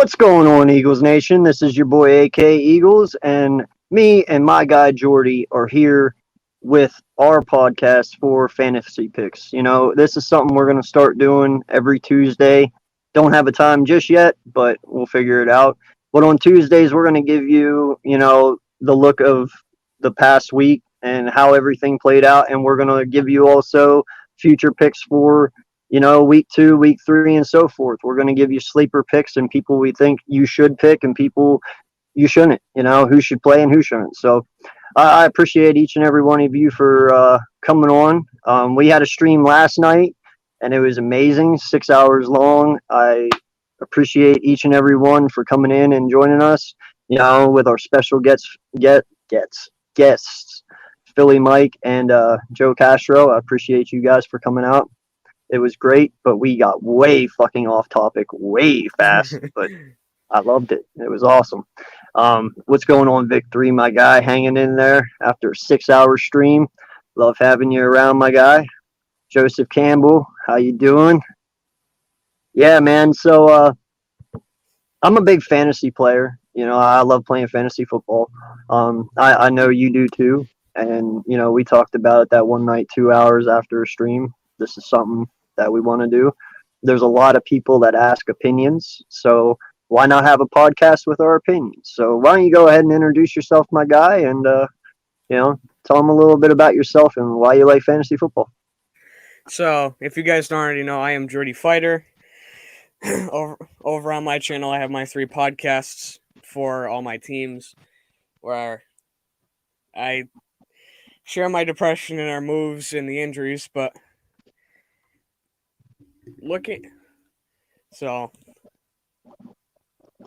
What's going on, Eagles Nation? This is your boy AK Eagles, and me and my guy Jordy are here with our podcast for Fantasy Picks. This is something we're going to start doing every Tuesday. Don't have a time just yet, but we'll figure it out. But on Tuesdays, we're going to give you, the look of the past week and how everything played out, and we're going to give you also future picks for week 2, week 3, and so forth. We're going to give you sleeper picks and people we think you should pick and people you shouldn't, who should play and who shouldn't. So I appreciate each and every one of you for coming on. We had a stream last night and it was amazing, 6 hours long. I appreciate each and every one for coming in and joining us, with our special guests, Philly Mike and Joe Castro. I appreciate you guys for coming out. It was great, but we got way fucking off topic way fast, but I loved it. It was awesome. What's going on, Vic 3, my guy, hanging in there after a 6-hour stream. Love having you around, my guy. Joseph Campbell, how you doing? Yeah, man. So I'm a big fantasy player. I love playing fantasy football. I know you do too. And, we talked about it that one night, 2 hours after a stream. This is something that we want to do. There's a lot of people that ask opinions, so why not have a podcast with our opinions? So why don't you go ahead and introduce yourself, my guy, and tell them a little bit about yourself and why you like fantasy football. So if you guys don't already know, I am Jordy Fighter. Over on my channel, I have my 3 podcasts for all my teams, where I share my depression and our moves and the injuries, but so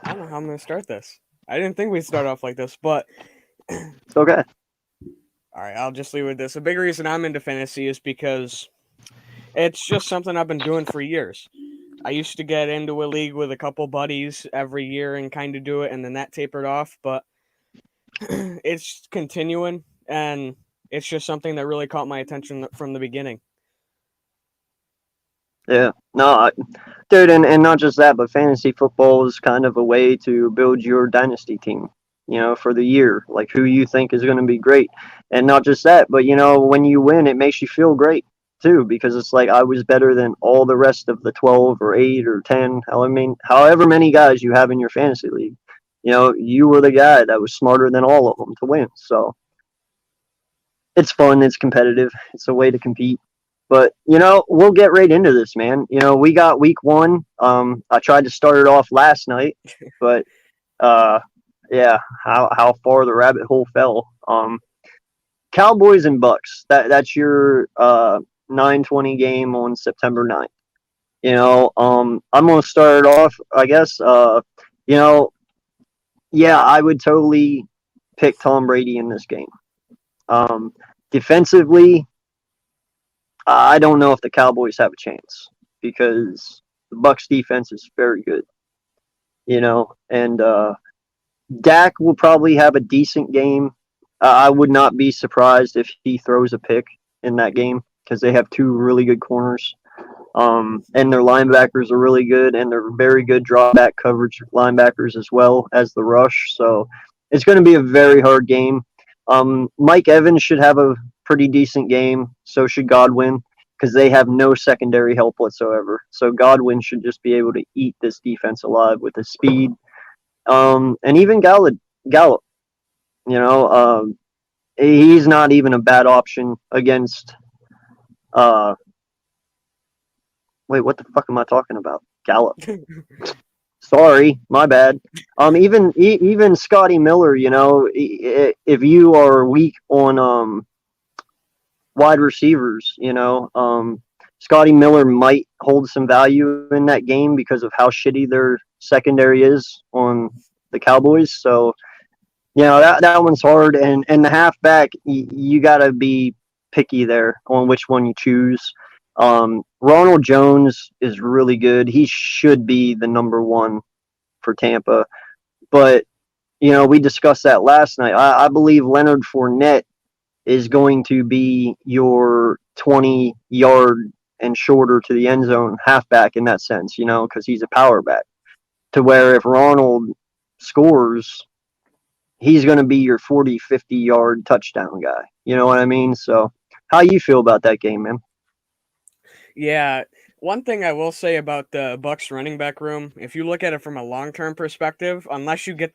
I don't know how I'm going to start this. I didn't think we'd start off like this, but it's okay. All right, I'll just leave with this. A big reason I'm into fantasy is because it's just something I've been doing for years. I used to get into a league with a couple buddies every year and kind of do it, and then that tapered off, but it's continuing, and it's just something that really caught my attention from the beginning. Yeah, no, dude, and not just that, but fantasy football is kind of a way to build your dynasty team, for the year, like who you think is going to be great. And not just that, but, when you win, it makes you feel great, too, because it's like I was better than all the rest of the 12 or 8 or 10, however many guys you have in your fantasy league. You were the guy that was smarter than all of them to win. So it's fun, it's competitive, it's a way to compete. But, we'll get right into this, man. We got week 1. I tried to start it off last night, but, yeah, how far the rabbit hole fell. Cowboys and Bucks. That's your 9:20 game on September 9th. I'm going to start it off, I guess. Yeah, I would totally pick Tom Brady in this game. Defensively, I don't know if the Cowboys have a chance because the Bucs defense is very good, and Dak will probably have a decent game. I would not be surprised if he throws a pick in that game because they have 2 really good corners, and their linebackers are really good, and they're very good drawback coverage linebackers as well as the rush. So it's going to be a very hard game. Mike Evans should have a pretty decent game. So should Godwin, because they have no secondary help whatsoever. So Godwin should just be able to eat this defense alive with his speed. And even Gallup, he's not even a bad option against. Wait, what the fuck am I talking about? Gallup. Sorry, my bad. Even Scotty Miller, if you are weak on wide receivers, Scotty Miller might hold some value in that game because of how shitty their secondary is on the Cowboys. So, that one's hard. And the halfback, you got to be picky there on which one you choose. Ronald Jones is really good. He should be the number 1 for Tampa. But, we discussed that last night. I believe Leonard Fournette is going to be your 20-yard and shorter to the end zone halfback in that sense, because he's a power back. to where if Ronald scores, he's going to be your 40, 50-yard touchdown guy. You know what I mean? So how you feel about that game, man? Yeah, one thing I will say about the Bucks running back room, if you look at it from a long-term perspective, unless you get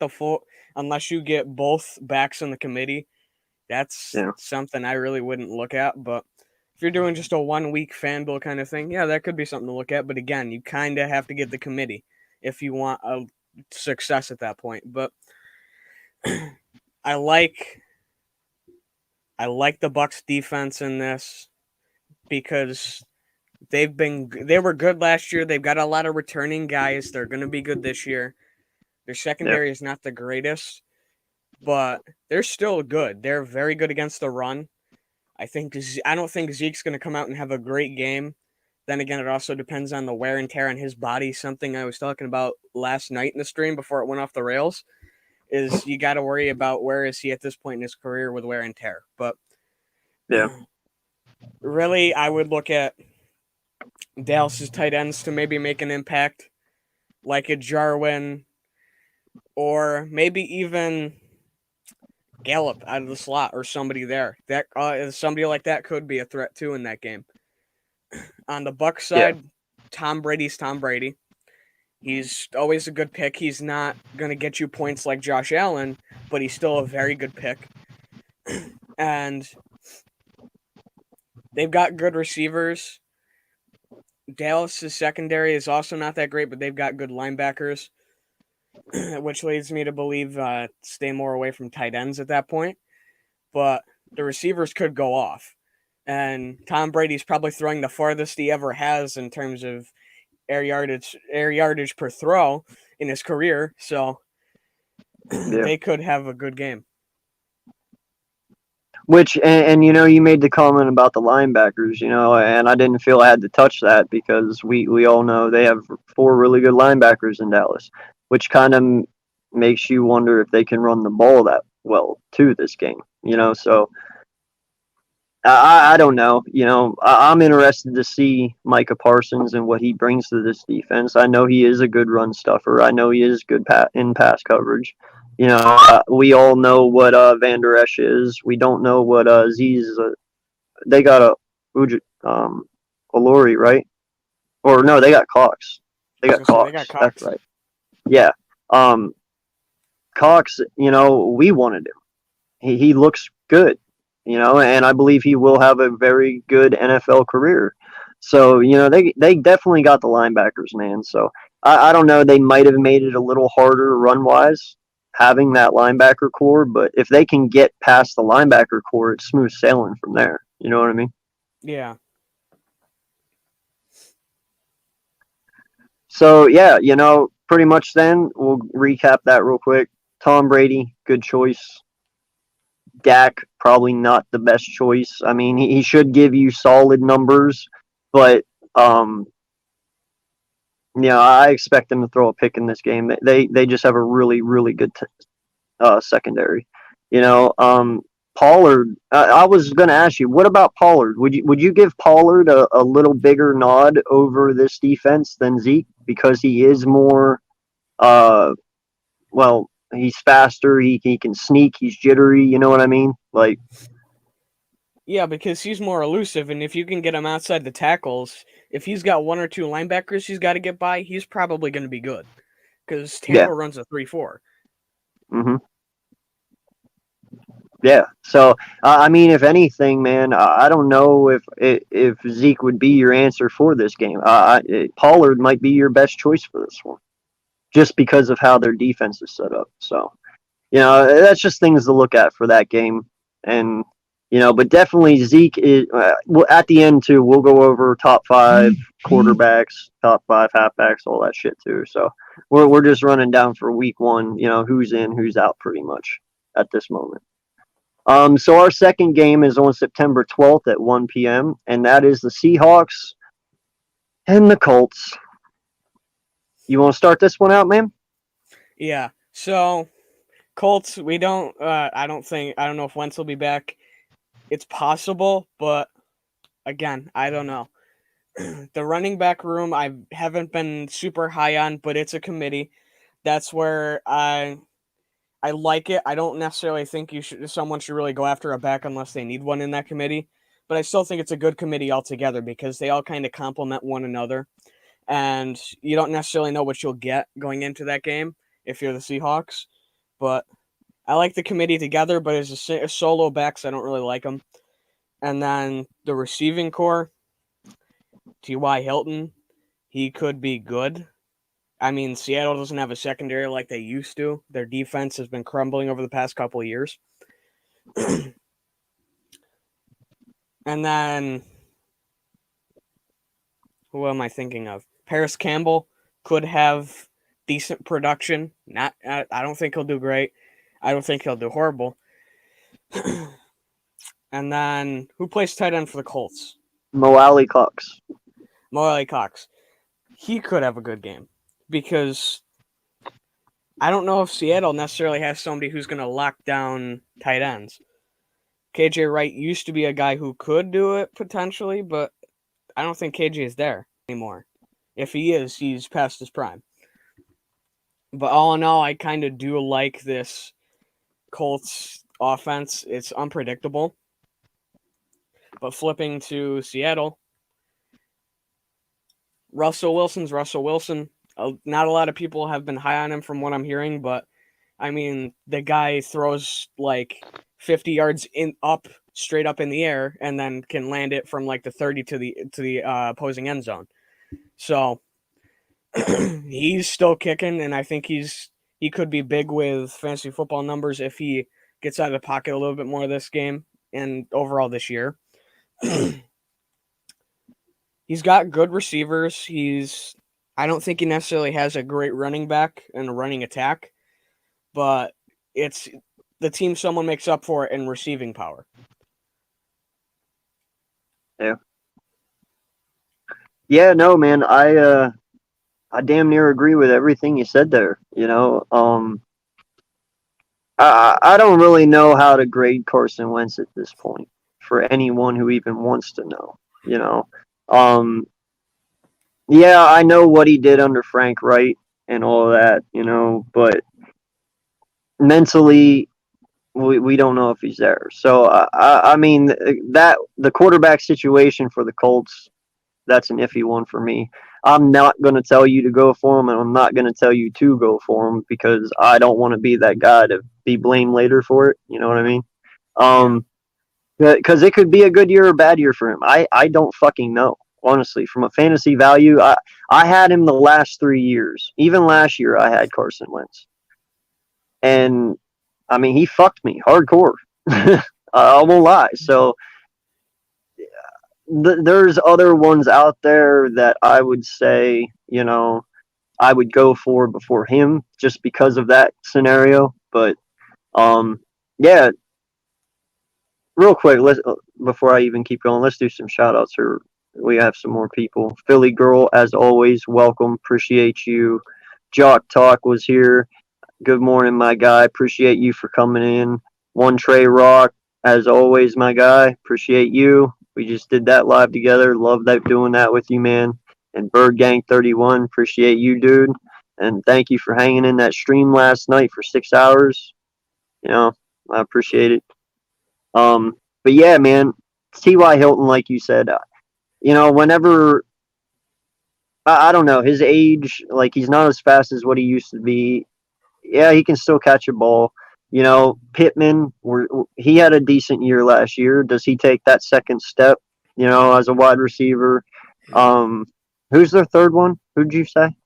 both backs in the committee, that's Yeah. something I really wouldn't look at. But if you're doing just a 1 week fan bill kind of thing, yeah, that could be something to look at. But again, you kind of have to get the committee if you want a success at that point. But I like I like the Bucks defense in this because they were good last year. They've got a lot of returning guys. They're going to be good this year. Their Yeah. secondary is not the greatest, but they're still good. They're very good against the run. I don't think Zeke's going to come out and have a great game. Then again, it also depends on the wear and tear on his body. Something I was talking about last night in the stream before it went off the rails is you got to worry about where is he at this point in his career with wear and tear. But Yeah. really, I would look at Dallas's tight ends to maybe make an impact, like a Jarwin or maybe even Gallup out of the slot or somebody there. That somebody like that could be a threat too in that game. On the Bucs Yeah. side, Tom Brady's Tom Brady. He's always a good pick. He's not going to get you points like Josh Allen, but he's still a very good pick. And they've got good receivers. Dallas's secondary is also not that great, but they've got good linebackers, which leads me to believe stay more away from tight ends at that point. But the receivers could go off. And Tom Brady's probably throwing the farthest he ever has in terms of air yardage per throw in his career. So Yeah. they could have a good game. Which and you made the comment about the linebackers, and I didn't feel I had to touch that because we all know they have four really good linebackers in Dallas, which kind of makes you wonder if they can run the ball that well to this game. So I don't know. I'm interested to see Micah Parsons and what he brings to this defense. I know he is a good run stuffer. I know he is good in pass coverage. We all know what Van Der Esch is. We don't know what Z's. They got Olori, right? Or no, they got Cox. They I was got gonna say they Cox. got Cox. That's right. Yeah. Cox. We wanted him. He looks good. And I believe he will have a very good NFL career. So they definitely got the linebackers, man. So I don't know. They might have made it a little harder run wise having that linebacker core, but if they can get past the linebacker core, it's smooth sailing from there. You know what I mean? Yeah. So yeah, pretty much then we'll recap that real quick. Tom Brady, good choice. Dak, probably not the best choice. I mean, he should give you solid numbers, but I expect them to throw a pick in this game. They just have a really really good secondary. Pollard. I was going to ask you, what about Pollard? Would you give Pollard a little bigger nod over this defense than Zeke because he is more well, he's faster, he can sneak, he's jittery, you know what I mean? Like, Yeah, because he's more elusive, and if you can get him outside the tackles, if he's got one or two linebackers he's got to get by, he's probably going to be good. Because yeah. Tampa runs a 3-4. Mhm. Yeah. So, I mean, if anything, man, I don't know if Zeke would be your answer for this game. Pollard might be your best choice for this one, just because of how their defense is set up. So, that's just things to look at for that game. And but definitely Zeke is. At the end too, we'll go over top 5 quarterbacks, top 5 halfbacks, all that shit too. So we're just running down for week 1. Who's in, who's out, pretty much at this moment. So our second game is on September 12th at 1 p.m., and that is the Seahawks and the Colts. You want to start this one out, man? Yeah. So Colts, we don't. I don't know if Wentz will be back. It's possible, but again, I don't know. The running back room, I haven't been super high on, but it's a committee. That's where I like it. I don't necessarily think someone should really go after a back unless they need one in that committee. But I still think it's a good committee altogether because they all kind of complement one another. And you don't necessarily know what you'll get going into that game if you're the Seahawks. But I like the committee together, but as a solo backs, I don't really like them. And then the receiving core, T.Y. Hilton, he could be good. I mean, Seattle doesn't have a secondary like they used to. Their defense has been crumbling over the past couple of years. And then, who am I thinking of? Paris Campbell could have decent production. I don't think he'll do great. I don't think he'll do horrible. And then, who plays tight end for the Colts? Mo Alley Cox. Mo Alley Cox. He could have a good game because I don't know if Seattle necessarily has somebody who's going to lock down tight ends. KJ Wright used to be a guy who could do it potentially, but I don't think KJ is there anymore. If he is, he's past his prime. But all in all, I kind of do like this Colts offense. It's unpredictable. But flipping to Seattle, Russell Wilson's Russell Wilson. Not a lot of people have been high on him from what I'm hearing, but I mean, the guy throws like 50 yards straight up in the air, and then can land it from like the 30 to the opposing end zone. So he's still kicking, and I think he could be big with fantasy football numbers if he gets out of the pocket a little bit more this game and overall this year. He's got good receivers. I don't think he necessarily has a great running back and a running attack, but it's the team someone makes up for it in receiving power. Yeah. Yeah, no, man, I damn near agree with everything you said there. I don't really know how to grade Carson Wentz at this point for anyone who even wants to know. You know, um, yeah, I know what he did under Frank Wright and all of that. But mentally, we don't know if he's there. So I mean that the quarterback situation for the Colts, that's an iffy one for me. I'm not going to tell you to go for him, and I'm not going to tell you to go for him because I don't want to be that guy to be blamed later for it. You know what I mean? Because it could be a good year or a bad year for him. I don't fucking know. Honestly, from a fantasy value, I had him the last 3 years. Even last year, I had Carson Wentz, and I mean he fucked me hardcore. I won't lie. So there's other ones out there that I would say, I would go for before him just because of that scenario. But yeah, real quick, let's before I even keep going, let's do some shout outs here. We have some more people. Philly Girl, as always, welcome. Appreciate you. Jock Talk was here. Good morning, my guy. Appreciate you for coming in. One Trey Rock, as always, my guy. Appreciate you. We just did that live together. Love that doing that with you, man. And Bird Gang 31, appreciate you, dude. And thank you for hanging in that stream last night for 6 hours. I appreciate it. But yeah, man, T.Y. Hilton, like you said, whenever I don't know, his age, like he's not as fast as what he used to be. Yeah, he can still catch a ball. Pittman, he had a decent year last year. Does he take that second step, as a wide receiver? Who's their third one? Who'd you say?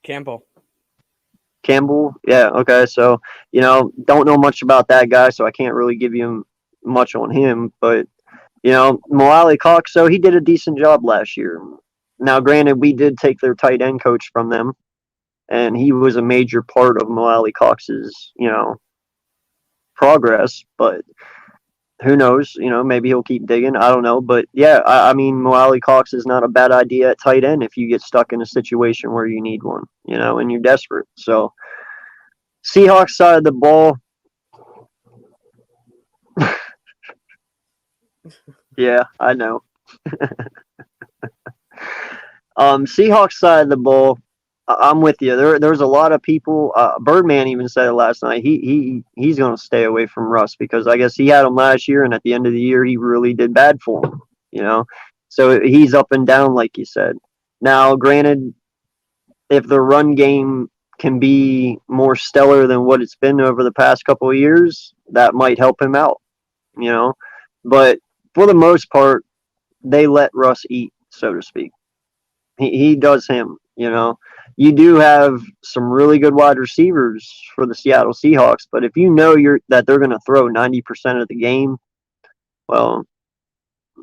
Campbell. Yeah, okay. So, don't know much about that guy, so I can't really give you much on him. But, Mo Alley Cox, so he did a decent job last year. Now, granted, we did take their tight end coach from them, and he was a major part of Mo Alley Cox's, progress. But who knows? Maybe he'll keep digging. I don't know. But yeah, I mean, Mo Alley Cox is not a bad idea at tight end if you get stuck in a situation where you need one, and you're desperate. So, Seahawks side of the ball. Yeah, I know. Seahawks side of the ball. I'm with you. There's a lot of people. Birdman even said it last night. He's going to stay away from Russ because I guess he had him last year, and at the end of the year, he really did bad for him. You know, so he's up and down, like you said. Now, granted, if the run game can be more stellar than what it's been over the past couple of years, that might help him out. You know, but for the most part, they let Russ eat, so to speak. He does him. You know, you do have some really good wide receivers for the Seattle Seahawks, but if you know that they're going to throw 90% of the game, well,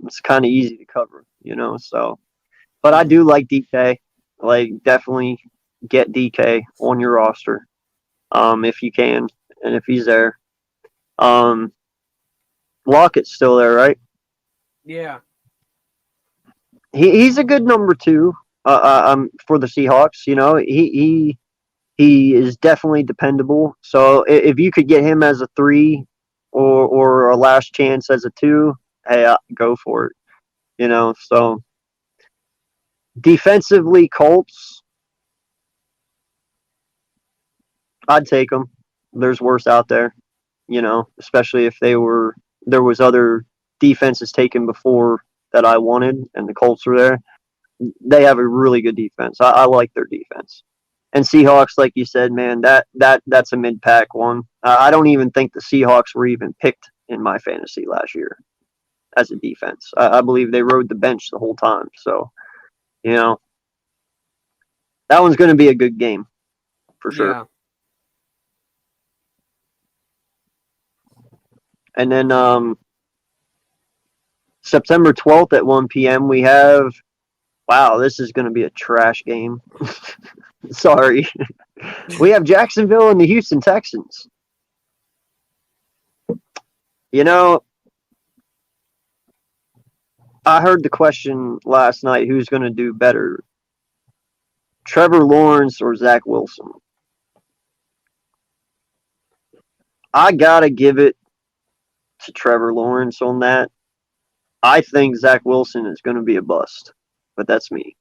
it's kind of easy to cover. You know, so. But I do like DK. Like, definitely get DK on your roster, if you can, and if he's there. Um, Lockett's still there, right? Yeah. He's a good number two. For the Seahawks, you know, he is definitely dependable. So if you could get him as a 3 or a last chance as a 2, hey, go for it. You know, so defensively, Colts, I'd take them. There's worse out there, you know, especially if there was other defenses taken before that I wanted, and the Colts were there. They have a really good defense. I like their defense. And Seahawks, like you said, man, that's a mid pack one. I don't even think the Seahawks were even picked in my fantasy last year as a defense. I believe they rode the bench the whole time. So, you know, that one's going to be a good game for sure. Yeah. And then September 12th at 1 p.m. we have. Wow, this is going to be a trash game. Sorry. We have Jacksonville and the Houston Texans. You know, I heard the question last night, who's going to do better, Trevor Lawrence or Zach Wilson? I got to give it to Trevor Lawrence on that. I think Zach Wilson is going to be a bust, but that's me.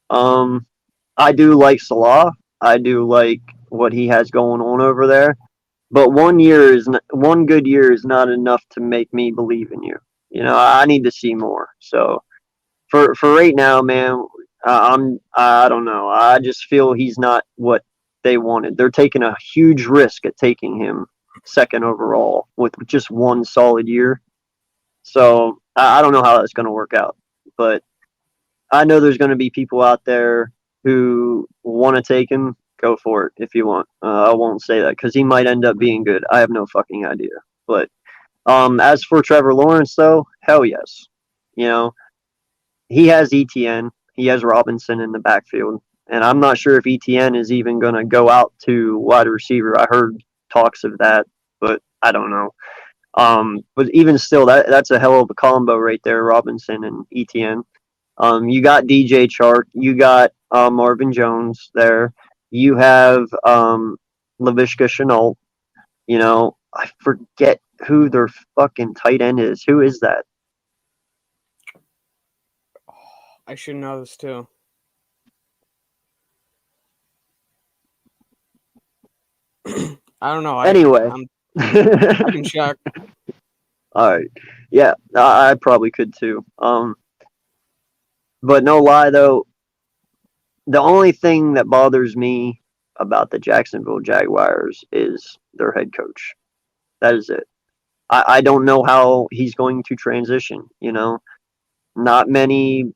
I do like Salah. I do like what he has going on over there. But one good year is not enough to make me believe in you. You know, I need to see more. So for right now, man, I don't know. I just feel he's not what they wanted. They're taking a huge risk at taking him second overall with just one solid year. So I don't know how that's going to work out, but I know there's going to be people out there who want to take him. Go for it if you want. I won't say that because he might end up being good. I have no fucking idea. But as for Trevor Lawrence, though, hell yes. You know, he has ETN. He has Robinson in the backfield. And I'm not sure if ETN is even going to go out to wide receiver. I heard talks of that, but I don't know. But even still, that's a hell of a combo right there, Robinson and ETN. You got DJ Chark. You got Marvin Jones there. You have Laviska Shenault. You know, I forget who their fucking tight end is. Who is that? I should know this too. I don't know. Anyway. I can check. All right. Yeah, I probably could too. But no lie though, the only thing that bothers me about the Jacksonville Jaguars is their head coach. That is it. I don't know how he's going to transition. You know, not many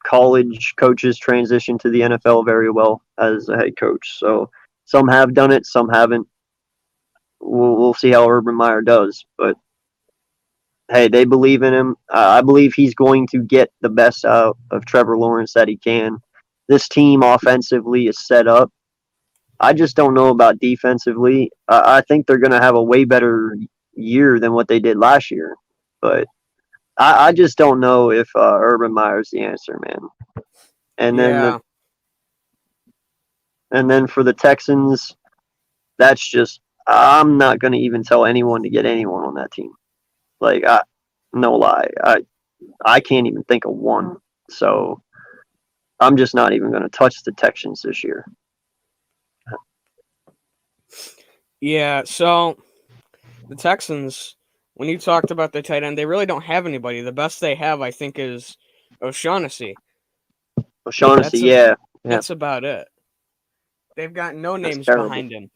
college coaches transition to the NFL very well as a head coach. So some have done it, some haven't. We'll see how Urban Meyer does. But hey, they believe in him. I believe he's going to get the best out of Trevor Lawrence that he can. This team offensively is set up. I just don't know about defensively. I think they're going to have a way better year than what they did last year. But I just don't know if Urban Meyer's the answer, man. And Yeah. then for the Texans, that's just I'm not going to even tell anyone to get anyone on that team. Like no lie, I can't even think of one. So I'm just not even going to touch the Texans this year. Yeah, so the Texans, when you talked about the tight end, they really don't have anybody. The best they have, I think, is O'Shaughnessy. O'Shaughnessy, That's a, yeah, yeah, that's about it. They've got no that's names terrible. behind him.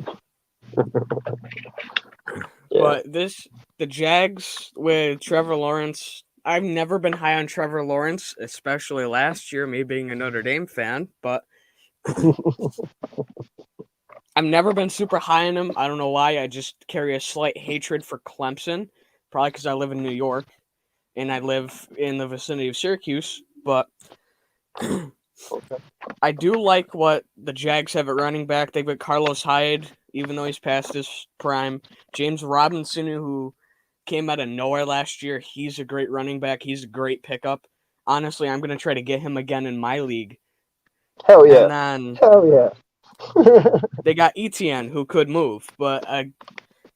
Yeah, But the Jags with Trevor Lawrence, I've never been high on Trevor Lawrence, especially last year, me being a Notre Dame fan, but I've never been super high on him. I don't know why. I just carry a slight hatred for Clemson, probably because I live in New York and I live in the vicinity of Syracuse. But I do like what the Jags have at running back. They've got Carlos Hyde, even though he's past his prime. James Robinson, who came out of nowhere last year. He's a great running back. He's a great pickup. Honestly, I'm going to try to get him again in my league. hell And yeah, then hell yeah. they got Etienne, who could move, but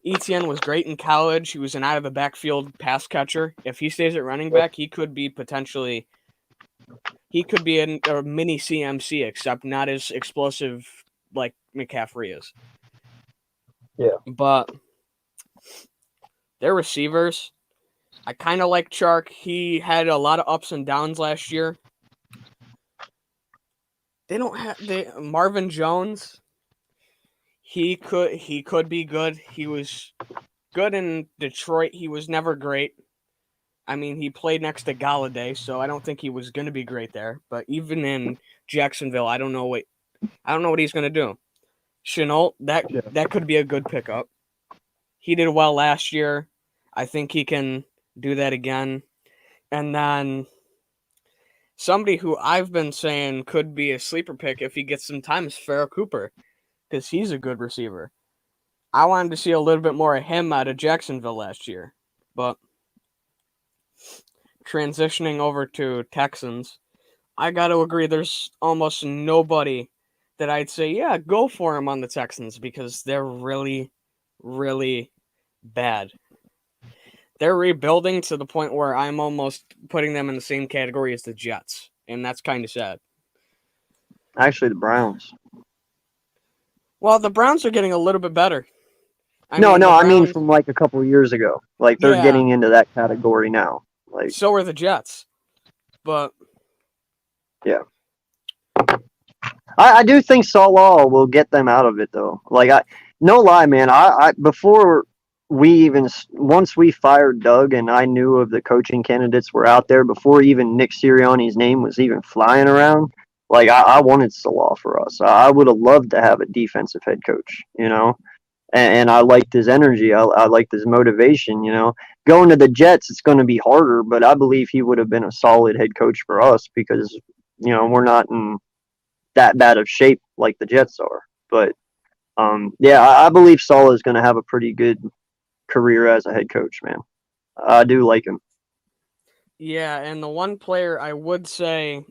Etienne was great in college. He was an out of the backfield pass catcher. If he stays at running back, he could be a mini CMC, except not as explosive like McCaffrey is. Yeah. But their receivers, I kind of like Chark. He had a lot of ups and downs last year. They don't have Marvin Jones. He could be good. He was good in Detroit. He was never great. I mean, he played next to Galladay, so I don't think he was going to be great there. But even in Jacksonville, I don't know what he's going to do. Chenault, that could be a good pickup. He did well last year. I think he can do that again. And then somebody who I've been saying could be a sleeper pick if he gets some time is Farrah Cooper, because he's a good receiver. I wanted to see a little bit more of him out of Jacksonville last year. But transitioning over to Texans, I got to agree there's almost nobody that I'd say, yeah, go for him on the Texans, because they're really, really bad. They're rebuilding to the point where I'm almost putting them in the same category as the Jets, and that's kind of sad. Actually, the Browns. Well, the Browns are getting a little bit better. I No, mean, no, the I mean Browns, from like a couple of years ago. Like they're yeah, getting into that category now. Like, so are the Jets. But yeah, I do think Salah will get them out of it though. Like, no lie, man. I before we even once we fired Doug and I knew of the coaching candidates were out there before even Nick Sirianni's name was even flying around. Like, I wanted Salah for us. I would have loved to have a defensive head coach. And I liked his energy. I liked his motivation. Going to the Jets, it's going to be harder, but I believe he would have been a solid head coach for us because we're not in that bad of shape like the Jets are. But yeah, I believe Salah is going to have a pretty good career as a head coach. Man, I do like him. yeah, and the one player I would say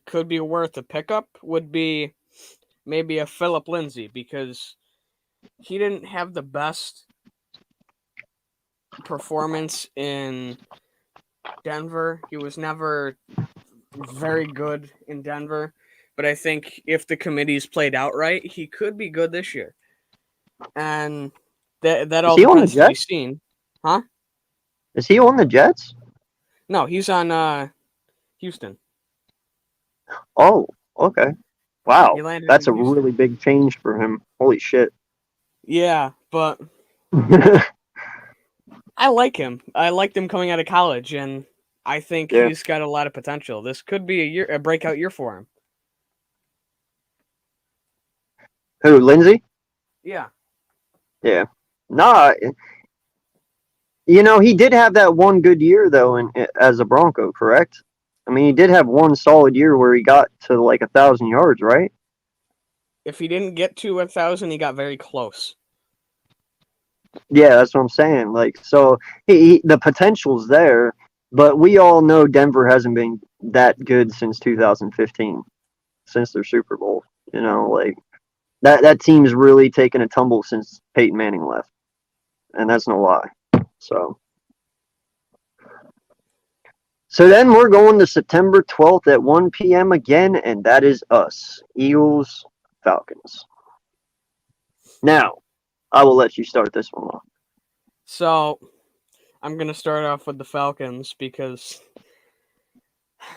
could be worth a pickup would be maybe a Philip Lindsay, because he didn't have the best performance in Denver. He was never very good in Denver, but I think if the committees played out right, he could be good this year. And that Is all he on the depends to be Jets? seen. Huh? Is he on the Jets? No, he's on Houston. Oh, okay. He Wow, landed that's in a Houston. really big change for him. Holy shit. Yeah, but I like him. I liked him coming out of college, and I think Yeah. he's got a lot of potential. This could be a breakout year for him. Who, Lindsay? Yeah. Yeah. Nah, he did have that one good year though, as a Bronco, correct? I mean, he did have one solid year where he got to like 1,000 yards, right? If he didn't get to 1,000, he got very close. Yeah, that's what I'm saying. Like, so the potential's there, but we all know Denver hasn't been that good since 2015, since their Super Bowl. Like that team's really taken a tumble since Peyton Manning left, and that's no lie. So So then we're going to September 12th at 1 p.m. again, and that is us, Eagles, Falcons. Now, I will let you start this one off. So I'm going to start off with the Falcons because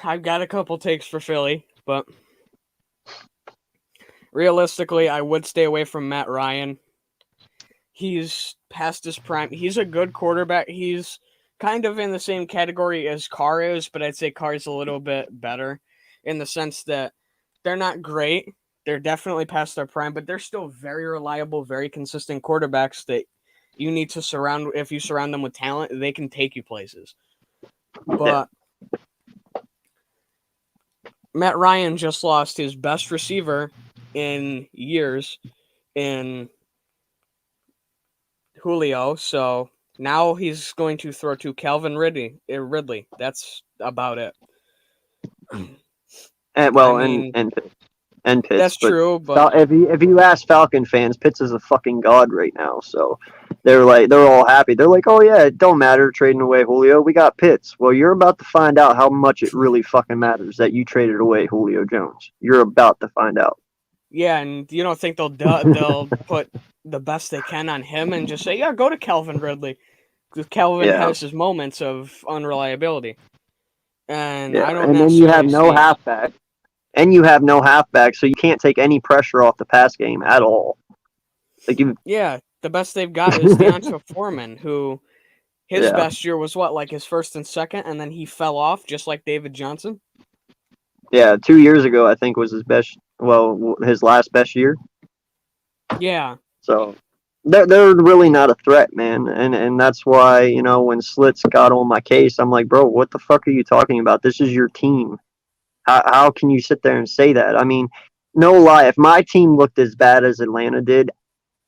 I've got a couple takes for Philly, but realistically, I would stay away from Matt Ryan. He's past his prime. He's a good quarterback. He's kind of in the same category as Carr is, but I'd say Carr's a little bit better in the sense that they're not great. They're definitely past their prime, but they're still very reliable, very consistent quarterbacks that you need to surround. If you surround them with talent, they can take you places. But Matt Ryan just lost his best receiver in years in Julio, so now he's going to throw to Calvin Ridley. That's about it. And Pitts. That's but true, but if you ask Falcon fans, Pitts is a fucking god right now. So they're all happy. They're like, oh yeah, it don't matter trading away Julio. We got Pitts. Well, you're about to find out how much it really fucking matters that you traded away Julio Jones. You're about to find out. Yeah, and you don't think they'll put the best they can on him and just say, yeah, go to Calvin Ridley, because Calvin has his moments of unreliability, and I don't. And then you have no halfback. And you have no halfback, so you can't take any pressure off the pass game at all. The best they've got is Deonta Foreman, who his best year was his first and second, and then he fell off just like David Johnson. Yeah, 2 years ago I think was his best. Well, his last best year. Yeah. So they're really not a threat, man, and that's why when Slits got on my case, I'm like, bro, what the fuck are you talking about? This is your team. How can you sit there and say that? I mean, no lie. If my team looked as bad as Atlanta did,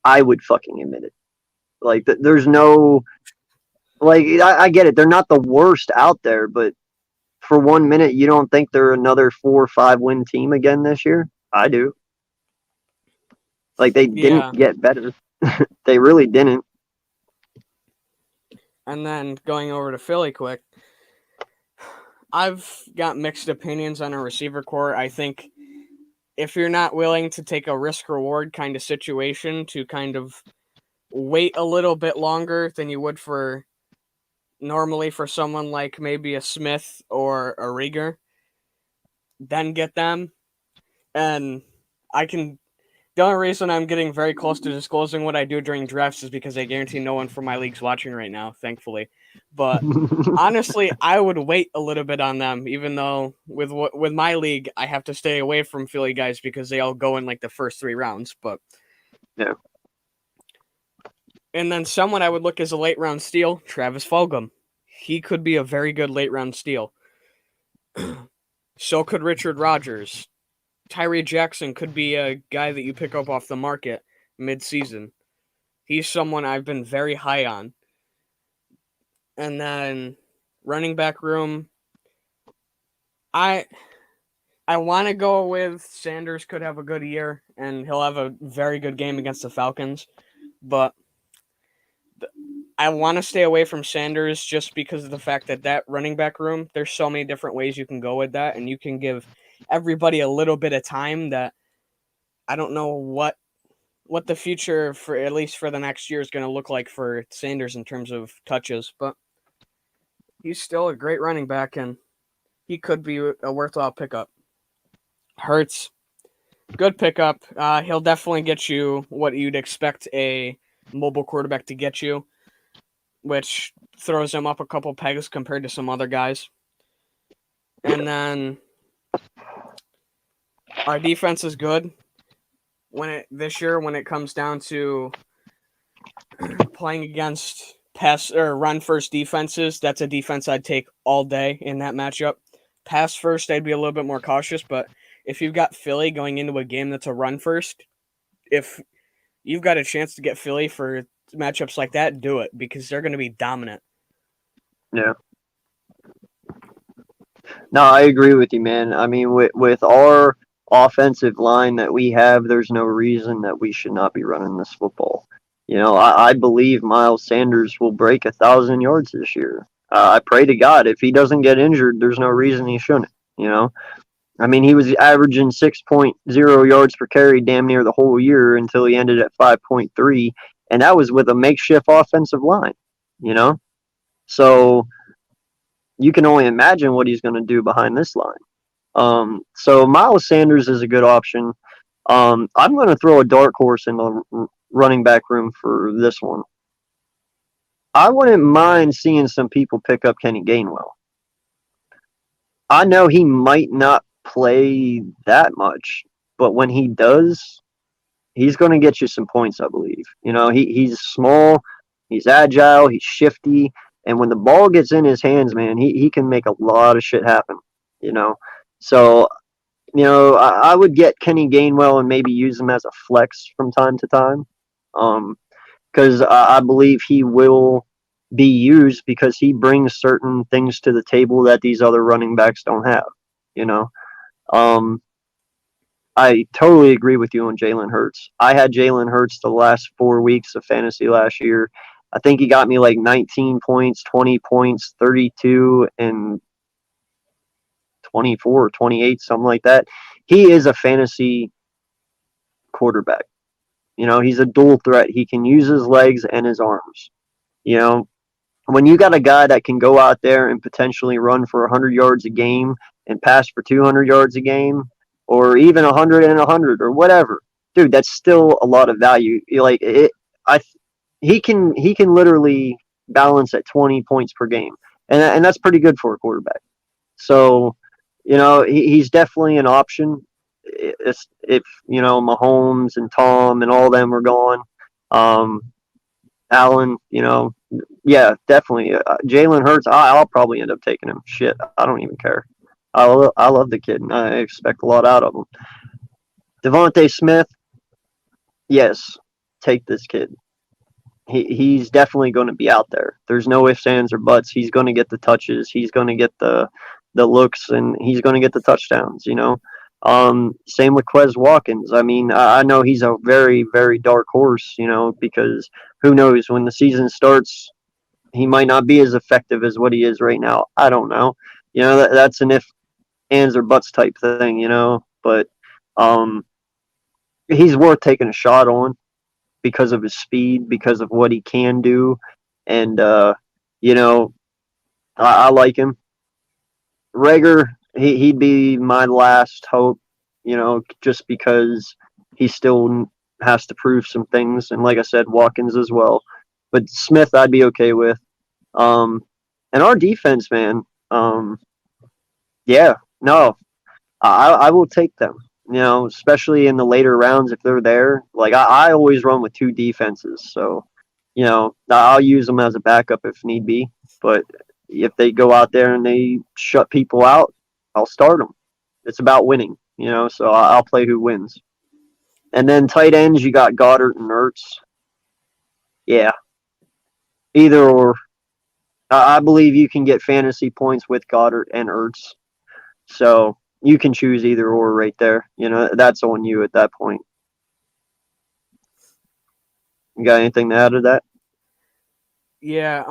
I would fucking admit it. There's no... I get it. They're not the worst out there, but for 1 minute, you don't think they're another 4 or 5 win team again this year? I do. They didn't get better. They really didn't. And then going over to Philly quick, I've got mixed opinions on a receiver core. I think if you're not willing to take a risk-reward kind of situation to kind of wait a little bit longer than you would normally for someone like maybe a Smith or a Rieger, then get them. And the only reason I'm getting very close to disclosing what I do during drafts is because I guarantee no one from my league's watching right now, thankfully. But honestly, I would wait a little bit on them, even though with my league, I have to stay away from Philly guys because they all go in the first 3 rounds. But yeah. And then someone I would look as a late round steal, Travis Fulgham. He could be a very good late round steal. So could Richard Rodgers. Tyree Jackson could be a guy that you pick up off the market mid-season. He's someone I've been very high on. And then running back room, I want to go with Sanders could have a good year, and he'll have a very good game against the Falcons. But I want to stay away from Sanders just because of the fact that running back room, there's so many different ways you can go with that, and you can give everybody a little bit of time that I don't know what the future, for at least for the next year, is going to look like for Sanders in terms of touches. But he's still a great running back, and he could be a worthwhile pickup. Hurts, good pickup. He'll definitely get you what you'd expect a mobile quarterback to get you, which throws him up a couple pegs compared to some other guys. And then our defense is good. This year, when it comes down to playing against pass or run first defenses, that's a defense I'd take all day in that matchup. Pass first, I'd be a little bit more cautious, but if you've got Philly going into a game that's a run first, if you've got a chance to get Philly for matchups like that, do it, because they're going to be dominant. Yeah. No, I agree with you, man. I mean, with our offensive line that we have, there's no reason that we should not be running this football. I believe Miles Sanders will break 1,000 yards this year. I pray to God if he doesn't get injured, there's no reason he shouldn't. You know, I mean, he was averaging 6.0 yards per carry damn near the whole year until he ended at 5.3, and that was with a makeshift offensive line. You know, so you can only imagine what he's going to do behind this line. So Miles Sanders is a good option. I'm going to throw a dark horse in the running back room for this one. I wouldn't mind seeing some people pick up Kenny Gainwell. I know he might not play that much, but when he does, he's going to get you some points, I believe. You know, he's small, he's agile, he's shifty, and when the ball gets in his hands, man, he can make a lot of shit happen, you know. So, you know, I would get Kenny Gainwell and maybe use him as a flex from time to time. Because I believe he will be used because he brings certain things to the table that these other running backs don't have. You know, I totally agree with you on Jalen Hurts. I had Jalen Hurts the last 4 weeks of fantasy last year. I think he got me like 19 points, 20 points, 32, and 24 or 28, something like that. He is a fantasy quarterback. You know, he's a dual threat. He can use his legs and his arms. You know, when you got a guy that can go out there and potentially run for 100 yards a game and pass for 200 yards a game, or even 100 and 100 or whatever, dude, that's still a lot of value. Like it, I, he can Mm-hmm. literally balance at 20 points per game, and that's pretty good for a quarterback. So, you know, he's definitely an option. If you know Mahomes and Tom and all them are gone, um, Allen, you know, yeah, definitely. Jalen Hurts, I'll probably end up taking him. Shit, I don't even care. I love the kid, and I expect a lot out of him. Devontae Smith, yes, take this kid. He's definitely going to be out there. There's no ifs, ands, or buts. He's going to get the touches. He's going to get the looks, and he's going to get the touchdowns. You know, same with Quez Watkins. I mean, I know he's a very very dark horse. You know, because who knows when the season starts, he might not be as effective as what he is right now. I don't know. You know, that's an if, ands, or buts type thing. You know, but um, he's worth taking a shot on because of his speed, because of what he can do, and you know, I like him. Rager, he'd be my last hope, you know, just because he still has to prove some things, and like I said, Watkins as well. But Smith, I'd be okay with. Um, and our defense, man, yeah, no, I will take them. You know, especially in the later rounds if they're there. Like I always run with two defenses, so you know I'll use them as a backup if need be. But if they go out there and they shut people out, I'll start them. It's about winning, you know. So I'll play who wins. And then tight ends, you got Goddard and Ertz. Yeah, either or. I believe you can get fantasy points with Goddard and Ertz. So you can choose either or right there. You know, that's on you at that point. You got anything to add to that? Yeah,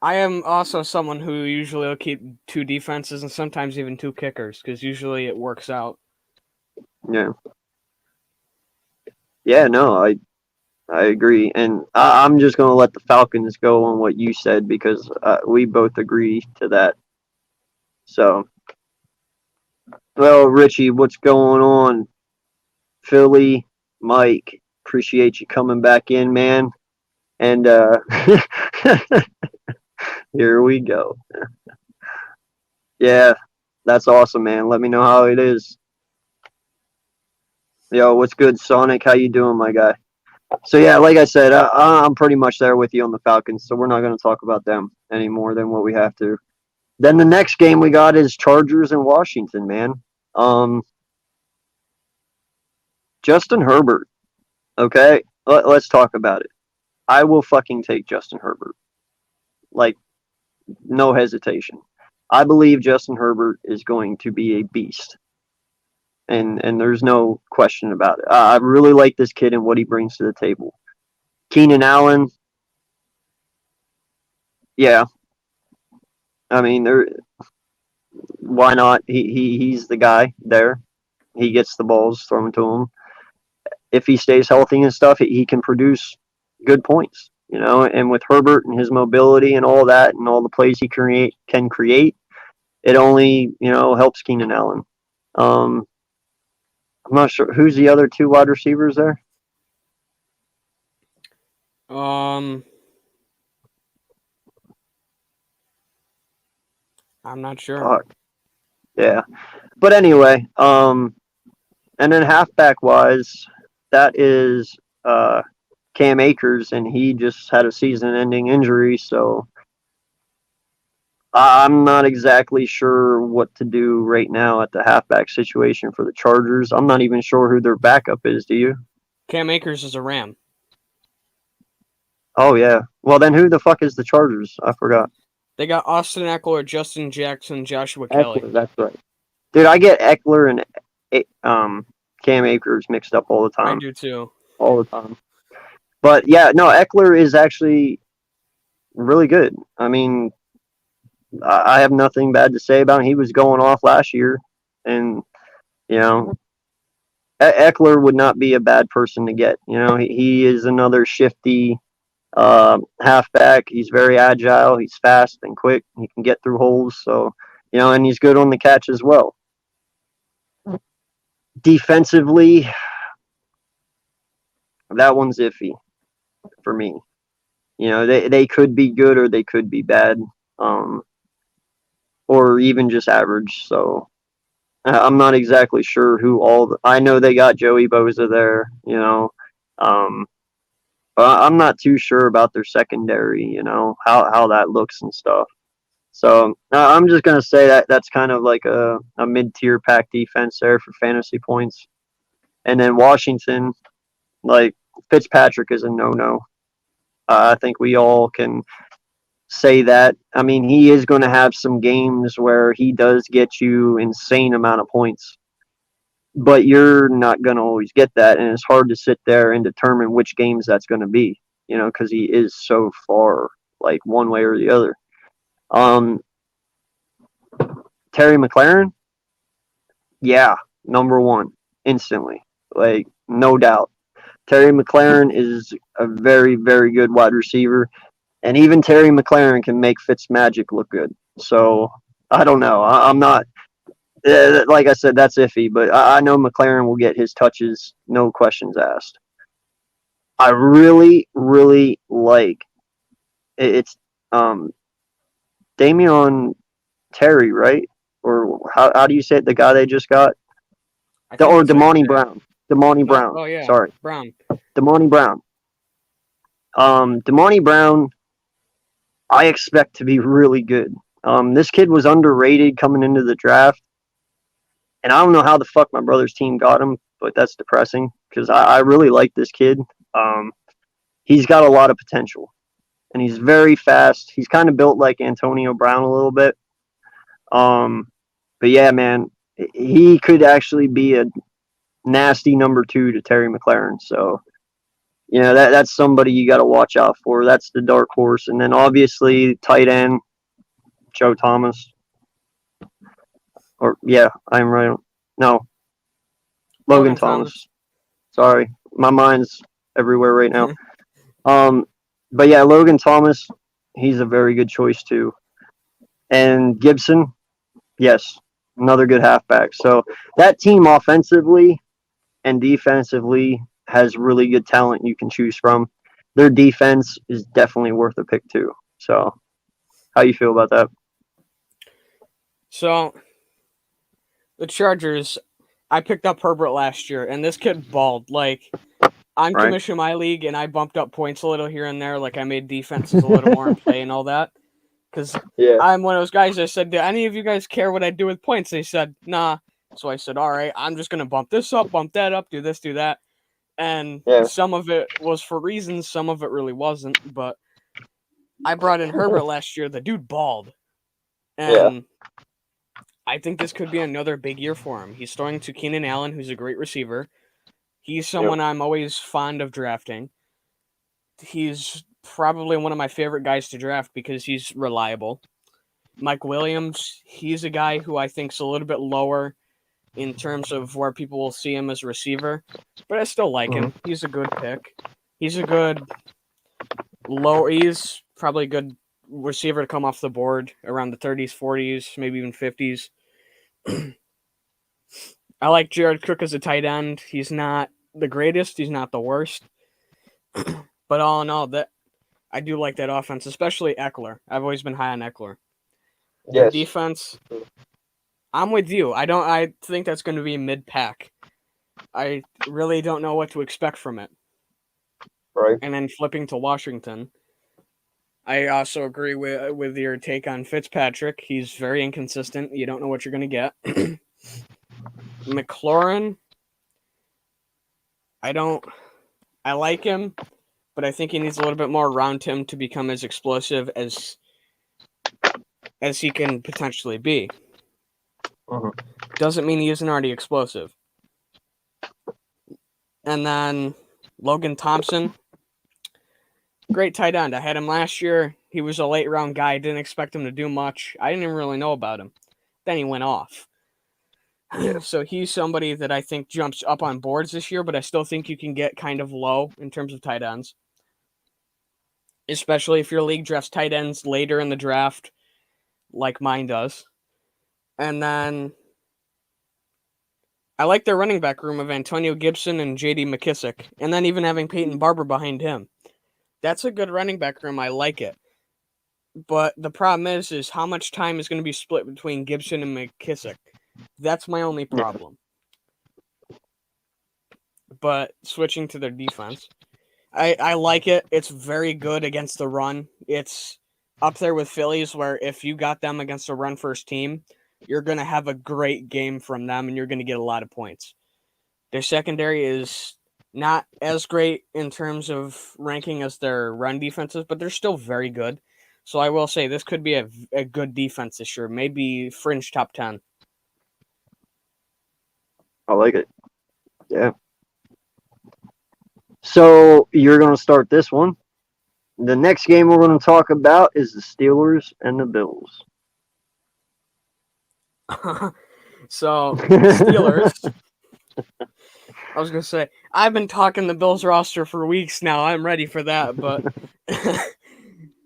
I am also someone who usually will keep two defenses and sometimes even two kickers because usually it works out. Yeah. Yeah, no, I agree. And I'm just going to let the Falcons go on what you said because we both agree to that. So, well, Richie, what's going on? Philly, Mike, appreciate you coming back in, man. And here we go. Yeah, that's awesome, man. Let me know how it is. Yo, what's good, Sonic? How you doing, my guy? So yeah, like I said, I'm pretty much there with you on the Falcons. So we're not going to talk about them any more than what we have to. Then the next game we got is Chargers and Washington, man. Um, Justin Herbert. Okay, let's talk about it. I will fucking take Justin Herbert. Like, no hesitation. I believe Justin Herbert is going to be a beast. And there's no question about it. I really like this kid and what he brings to the table. Keenan Allen, Yeah, I mean, why not? He's the guy there. He gets the balls thrown to him. If he stays healthy and stuff, he can produce good points. And with Herbert and his mobility and all that, and all the plays he can create, it only helps Keenan Allen. Um, I'm not sure who's the other two wide receivers there. I'm not sure. Yeah, but anyway, and then halfback wise, that is Cam Akers, and he just had a season-ending injury, so I'm not exactly sure what to do right now at the halfback situation for the Chargers. I'm not even sure who their backup is. Do you? Cam Akers is a Ram. Oh yeah. Well then, who the fuck is the Chargers? I forgot. They got Austin Eckler, Justin Jackson, Joshua Kelly. Eckler, that's right. Dude, I get Eckler and Cam Akers mixed up all the time. I do too. All the time. But yeah, no, Eckler is actually really good. I mean, I have nothing bad to say about him. He was going off last year, and Eckler would not be a bad person to get. He is another shifty halfback. He's very agile. He's fast and quick. He can get through holes. So, and he's good on the catch as well. Defensively, that one's iffy for me. They could be good or they could be bad, or even just average. So I'm not exactly sure who I know they got Joey Bosa there, but I'm not too sure about their secondary, how that looks and stuff. So I'm just gonna say that's kind of like a mid-tier pack defense there for fantasy points. And then Washington, like Fitzpatrick is a no-no. I think we all can say that. I mean, he is going to have some games where he does get you insane amount of points, but you're not going to always get that, and it's hard to sit there and determine which games that's going to be, because he is so far, like one way or the other. Terry McLaurin, yeah, number one instantly, like no doubt. Terry McLaurin is a very, very good wide receiver, and even Terry McLaurin can make Fitzmagic look good. So I don't know. I'm not like I said, that's iffy, but I know McLaurin will get his touches, no questions asked. I really, really like it's Damian Terry, right? Or how do you say it? The guy they just got, or Damani Brown. Damani Brown. Oh yeah, sorry, Brown. Damani Brown. Damani Brown, I expect to be really good. This kid was underrated coming into the draft, and I don't know how the fuck my brother's team got him, but that's depressing because I really like this kid. He's got a lot of potential, and he's very fast. He's kind of built like Antonio Brown a little bit. But yeah, man, he could actually be a nasty number 2 to Terry McLaurin. So, that's somebody you got to watch out for. That's the dark horse. And then obviously tight end, Joe Thomas. Or, yeah, I'm right. No, Logan Thomas. Sorry. My mind's everywhere right now. But yeah, Logan Thomas, he's a very good choice too. And Gibson, yes, another good halfback. So that team offensively and defensively has really good talent you can choose from. Their defense is definitely worth a pick too. So how you feel about that? So the Chargers, I picked up Herbert last year, and this kid balled. Like, I'm commissioning my league, and I bumped up points a little here and there. Like, I made defenses a little more in play and all that. Because I'm one of those guys. I said, do any of you guys care what I do with points? They said, nah. So I said, all right, I'm just going to bump this up, bump that up, do this, do that. And some of it was for reasons, some of it really wasn't. But I brought in Herbert last year. The dude balled. And I think this could be another big year for him. He's throwing to Keenan Allen, who's a great receiver. He's someone I'm always fond of drafting. He's probably one of my favorite guys to draft because he's reliable. Mike Williams, he's a guy who I think is a little bit lower in terms of where people will see him as a receiver, but I still like him. He's a good pick. He's a good he's probably a good receiver to come off the board around the 30s, 40s, maybe even 50s. I like Jared Cook as a tight end. He's not the greatest, he's not the worst. But all in all, that I do like that offense, especially Eckler. I've always been high on Eckler. Yes. The defense, I'm with you. I think that's going to be mid-pack. I really don't know what to expect from it. Right. And then flipping to Washington, I also agree with your take on Fitzpatrick. He's very inconsistent. You don't know what you're going to get. McLaurin, I like him, but I think he needs a little bit more around him to become as explosive as he can potentially be. Doesn't mean he isn't already explosive. And then Logan Thompson, great tight end. I had him last year. He was a late round guy. I didn't expect him to do much. I didn't even really know about him. Then he went off. Yeah. So he's somebody that I think jumps up on boards this year, but I still think you can get kind of low in terms of tight ends. Especially if your league drafts tight ends later in the draft, like mine does. And then I like their running back room of Antonio Gibson and J.D. McKissick, and then even having Peyton Barber behind him. That's a good running back room. I like it. But the problem is how much time is going to be split between Gibson and McKissick. That's my only problem. But switching to their defense, I like it. It's very good against the run. It's up there with Phillies, where if you got them against a run-first team, you're going to have a great game from them, and you're going to get a lot of points. Their secondary is not as great in terms of ranking as their run defenses, but they're still very good. So I will say this could be a good defense this year, maybe fringe top 10. I like it. Yeah. So you're going to start this one. The next game we're going to talk about is the Steelers and the Bills. So, Steelers. I was going to say, I've been talking the Bills roster for weeks now. I'm ready for that, but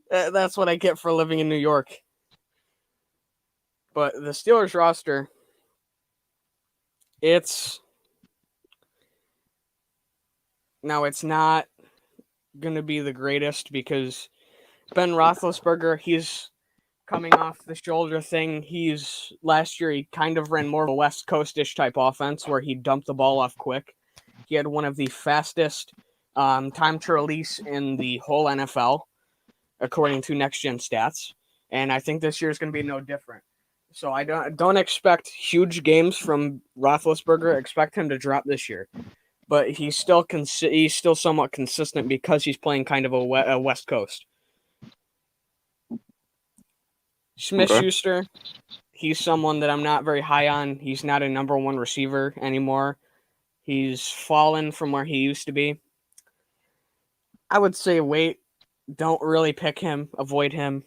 that's what I get for living in New York. But the Steelers roster, it's not going to be the greatest because Ben Roethlisberger, he's coming off the shoulder thing. Last year he kind of ran more of a West Coast-ish type offense where he dumped the ball off quick. He had one of the fastest time to release in the whole NFL, according to Next Gen Stats. And I think this year is going to be no different. So I don't expect huge games from Roethlisberger. Expect him to drop this year. But he's still somewhat consistent because he's playing kind of a West Coast. Smith-Schuster, he's someone that I'm not very high on. He's not a number one receiver anymore. He's fallen from where he used to be. I would say wait. Don't really pick him. Avoid him.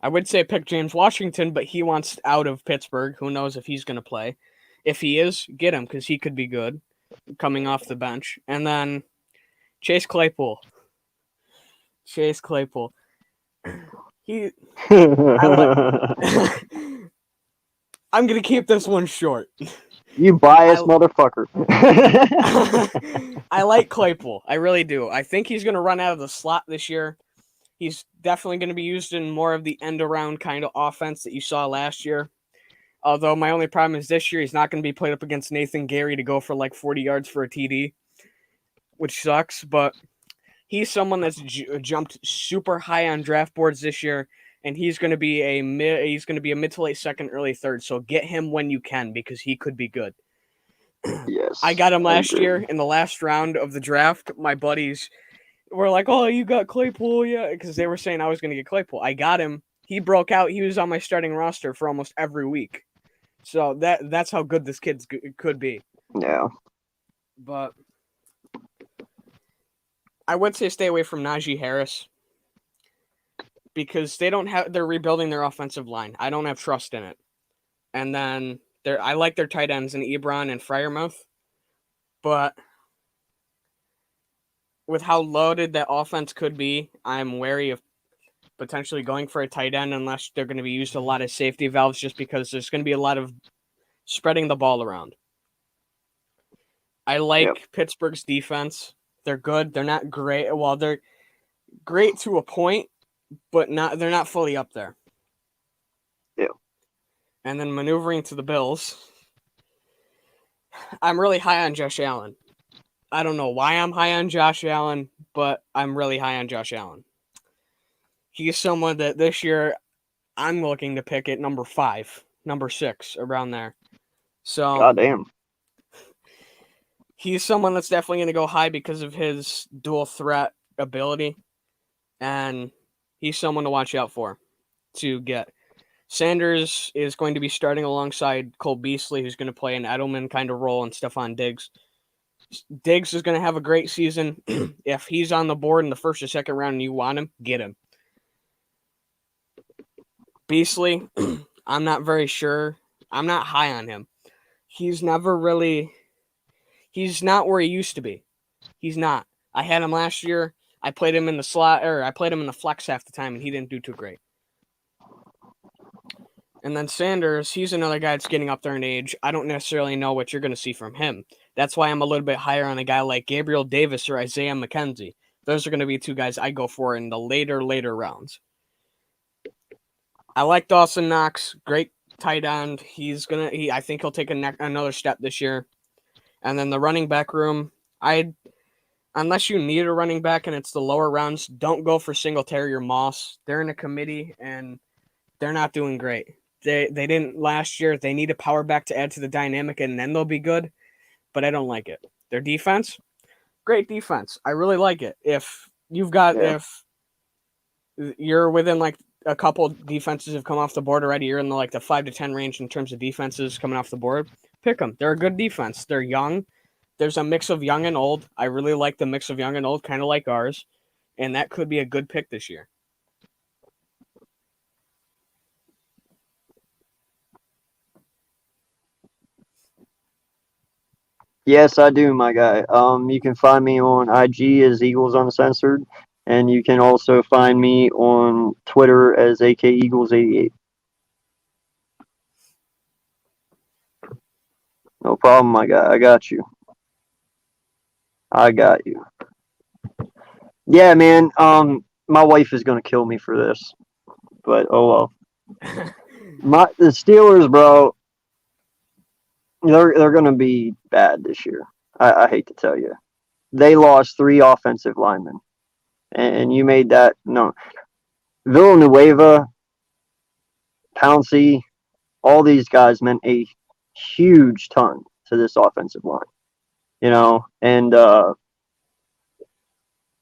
I would say pick James Washington, but he wants out of Pittsburgh. Who knows if he's going to play. If he is, get him because he could be good coming off the bench. And then Chase Claypool. I'm going to keep this one short. You biased motherfucker. I like Claypool. I really do. I think he's going to run out of the slot this year. He's definitely going to be used in more of the end-around kind of offense that you saw last year. Although my only problem is this year he's not going to be played up against Nathan Gary to go for like 40 yards for a TD, which sucks. But he's someone that's jumped super high on draft boards this year, and he's going to be a mid to late second, early third. So get him when you can because he could be good. Yes. I got him last year in the last round of the draft. My buddies were like, "Oh, you got Claypool, yeah," because they were saying I was going to get Claypool. I got him. He broke out. He was on my starting roster for almost every week. So that's how good this kid could be. Yeah. But I would say stay away from Najee Harris because they're rebuilding their offensive line. I don't have trust in it. And then I like their tight ends in Ebron and Freiermuth, but with how loaded that offense could be, I'm wary of potentially going for a tight end unless they're going to be used a lot of safety valves just because there's going to be a lot of spreading the ball around. I like Pittsburgh's defense. They're good. They're not great. Well, they're great to a point, but they're not fully up there. Yeah. And then maneuvering to the Bills, I'm really high on Josh Allen. I don't know why I'm high on Josh Allen, but I'm really high on Josh Allen. He's someone that this year I'm looking to pick at number 5, number 6, around there. So Goddamn. He's someone that's definitely going to go high because of his dual threat ability, and he's someone to watch out for to get. Sanders is going to be starting alongside Cole Beasley, who's going to play an Edelman kind of role, and Stephon Diggs. Diggs is going to have a great season. If he's on the board in the first or second round and you want him, get him. Beasley, I'm not very sure. I'm not high on him. He's not where he used to be. He's not. I had him last year. I played him in the slot, or I played him in the flex half the time, and he didn't do too great. And then Sanders, he's another guy that's getting up there in age. I don't necessarily know what you're going to see from him. That's why I'm a little bit higher on a guy like Gabriel Davis or Isaiah McKenzie. Those are going to be 2 guys I go for in the later rounds. I like Dawson Knox, great tight end. I think he'll take another step this year. And then the running back room, unless you need a running back and it's the lower rounds, don't go for Singletary or Moss. They're in a committee and they're not doing great. They didn't last year. They need a power back to add to the dynamic, and then they'll be good. But I don't like it. Their defense, great defense. I really like it. If you're within like a couple defenses have come off the board already, you're in the 5 to 10 range in terms of defenses coming off the board, pick them. They're a good defense. They're young. There's a mix of young and old. I really like the mix of young and old, kind of like ours. And that could be a good pick this year. Yes, I do, my guy. You can find me on IG as Eagles Uncensored, and you can also find me on Twitter as AK Eagles88. No problem, my guy. I got you. Yeah, man. My wife is gonna kill me for this, but oh well. The Steelers, bro. They're gonna be bad this year. I hate to tell you. They lost 3 offensive linemen, and you made that no. Villanueva, Pouncey, all these guys meant a huge ton to this offensive line, and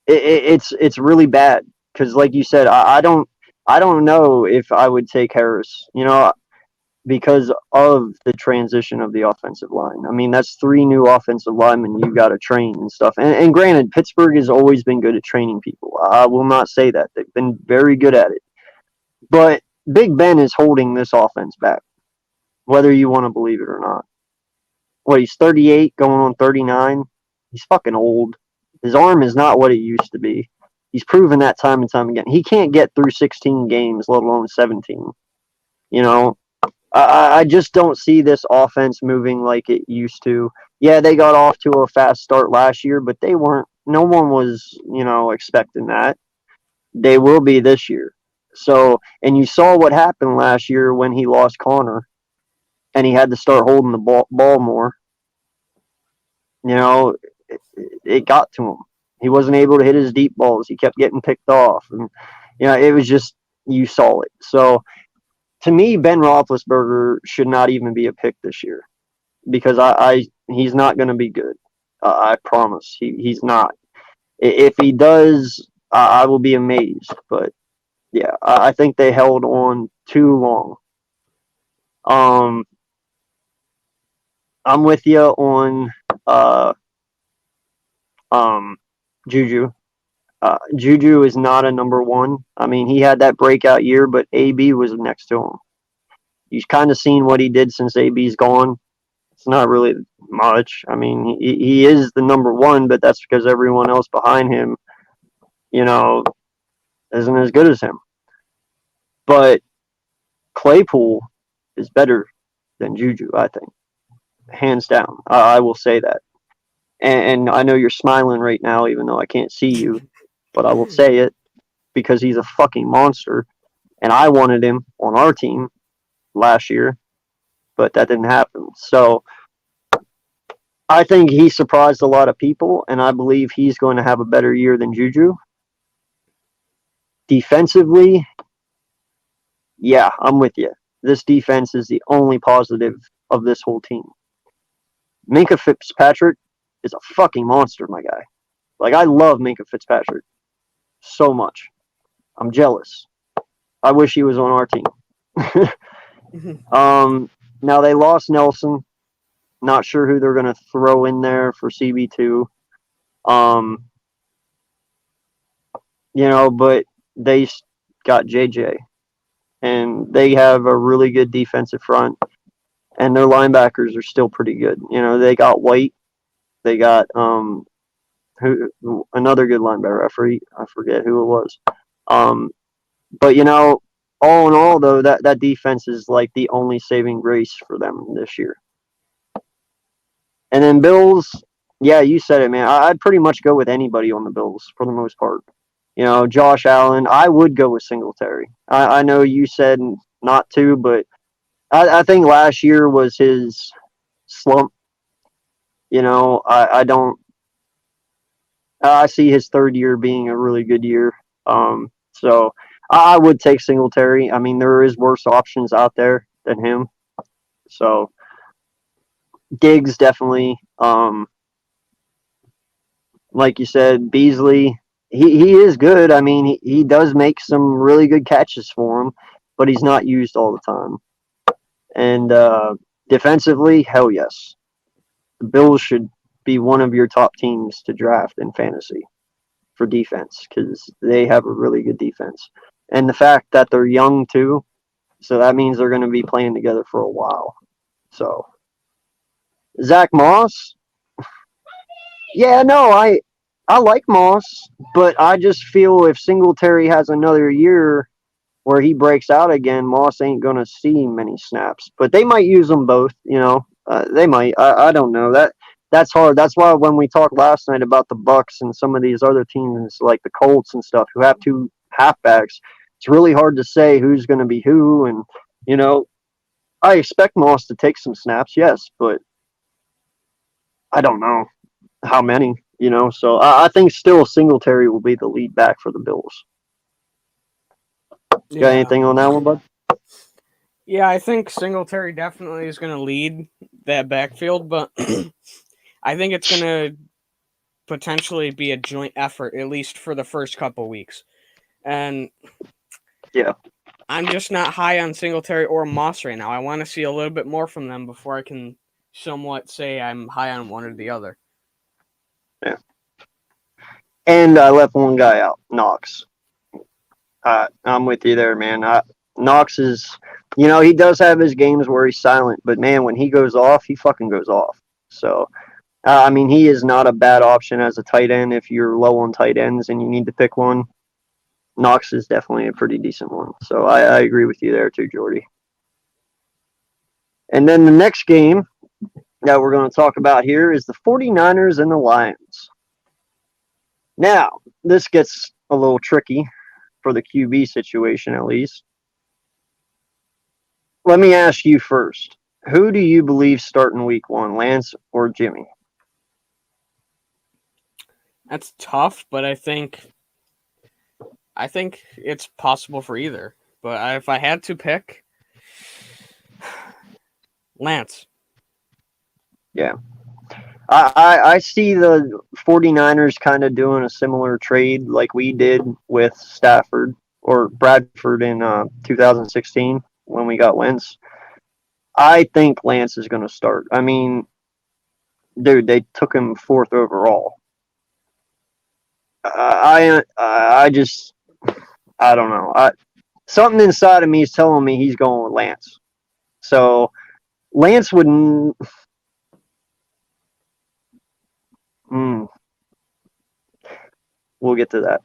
it's really bad because, like you said, I don't know if I would take Harris, because of the transition of the offensive line. I mean, that's 3 new offensive linemen you got to train and stuff. And granted, Pittsburgh has always been good at training people. I will not say that. They've been very good at it. But Big Ben is holding this offense back, whether you want to believe it or not. What, he's 38, going on 39? He's fucking old. His arm is not what it used to be. He's proven that time and time again. He can't get through 16 games, let alone 17. I just don't see this offense moving like it used to. Yeah, they got off to a fast start last year, but no one was, expecting that. They will be this year. So, and you saw what happened last year when he lost Connor and he had to start holding the ball more. It got to him. He wasn't able to hit his deep balls. He kept getting picked off. And, it was just, you saw it. So, to me, Ben Roethlisberger should not even be a pick this year because he's not going to be good. I promise. He's not. If he does, I will be amazed. But yeah, I think they held on too long. I'm with you on Juju. Juju is not a number one. I mean, he had that breakout year, but AB was next to him. You've kind of seen what he did since AB's gone. It's not really much. I mean, he is the number one, but that's because everyone else behind him, you know, isn't as good as him. But Claypool is better than Juju, I think, hands down. I will say that. And I know you're smiling right now, even though I can't see you, but I will say it because he's a fucking monster. And I wanted him on our team last year, but that didn't happen. So I think he surprised a lot of people, and I believe he's going to have a better year than Juju. Defensively, yeah, I'm with you. This defense is the only positive of this whole team. Minka Fitzpatrick is a fucking monster, my guy. Like, I love Minka Fitzpatrick so much. I'm jealous. I wish he was on our team. Now they lost Nelson. Not sure who they're going to throw in there for CB2. But they got JJ. And they have a really good defensive front. And their linebackers are still pretty good. They got White. They got another good linebacker. I forget who it was. But all in all, though, that defense is like the only saving grace for them this year. And then Bills, yeah, you said it, man. I'd pretty much go with anybody on the Bills for the most part. Josh Allen, I would go with Singletary. I know you said not to, but I think last year was his slump. I see his third year being a really good year. So I would take Singletary. I mean, there is worse options out there than him. So Diggs definitely. Like you said, Beasley, he is good. I mean, he does make some really good catches for him, but he's not used all the time. And defensively, hell yes. The Bills should be one of your top teams to draft in fantasy for defense because they have a really good defense. And the fact that they're young too, so that means they're going to be playing together for a while. So Zach Moss, yeah, no, I like Moss, but I just feel if Singletary has another year where he breaks out again, Moss ain't going to see many snaps. But they might use them both, they might. I don't know. That's hard. That's why when we talked last night about the Bucks and some of these other teams like the Colts and stuff who have two halfbacks, it's really hard to say who's going to be who. And, I expect Moss to take some snaps, yes, but I don't know how many, So I think still Singletary will be the lead back for the Bills. Yeah. Got anything on that one, bud? Yeah, I think Singletary definitely is going to lead that backfield, but I think it's going to potentially be a joint effort, at least for the first couple weeks. And yeah, I'm just not high on Singletary or Moss right now. I want to see a little bit more from them before I can somewhat say I'm high on one or the other. Yeah. And I left one guy out, Knox. I'm with you there, man. Knox is, he does have his games where he's silent, but man, when he goes off, he fucking goes off. So, I mean, he is not a bad option as a tight end if you're low on tight ends and you need to pick one. Knox is definitely a pretty decent one. So I agree with you there too, Jordy. And then the next game that we're going to talk about here is the 49ers and the Lions. Now, this gets a little tricky for the QB situation, at least. Let me ask you first. Who do you believe starting week one, Lance or Jimmy? That's tough, but I think it's possible for either. But if I had to pick, Lance. Yeah. I see the 49ers kind of doing a similar trade like we did with Stafford or Bradford in 2016 when we got Wentz. I think Lance is going to start. I mean, dude, they took him 4th overall. I just I don't know. Something inside of me is telling me he's going with Lance. So Lance wouldn't. Mm, we'll get to that.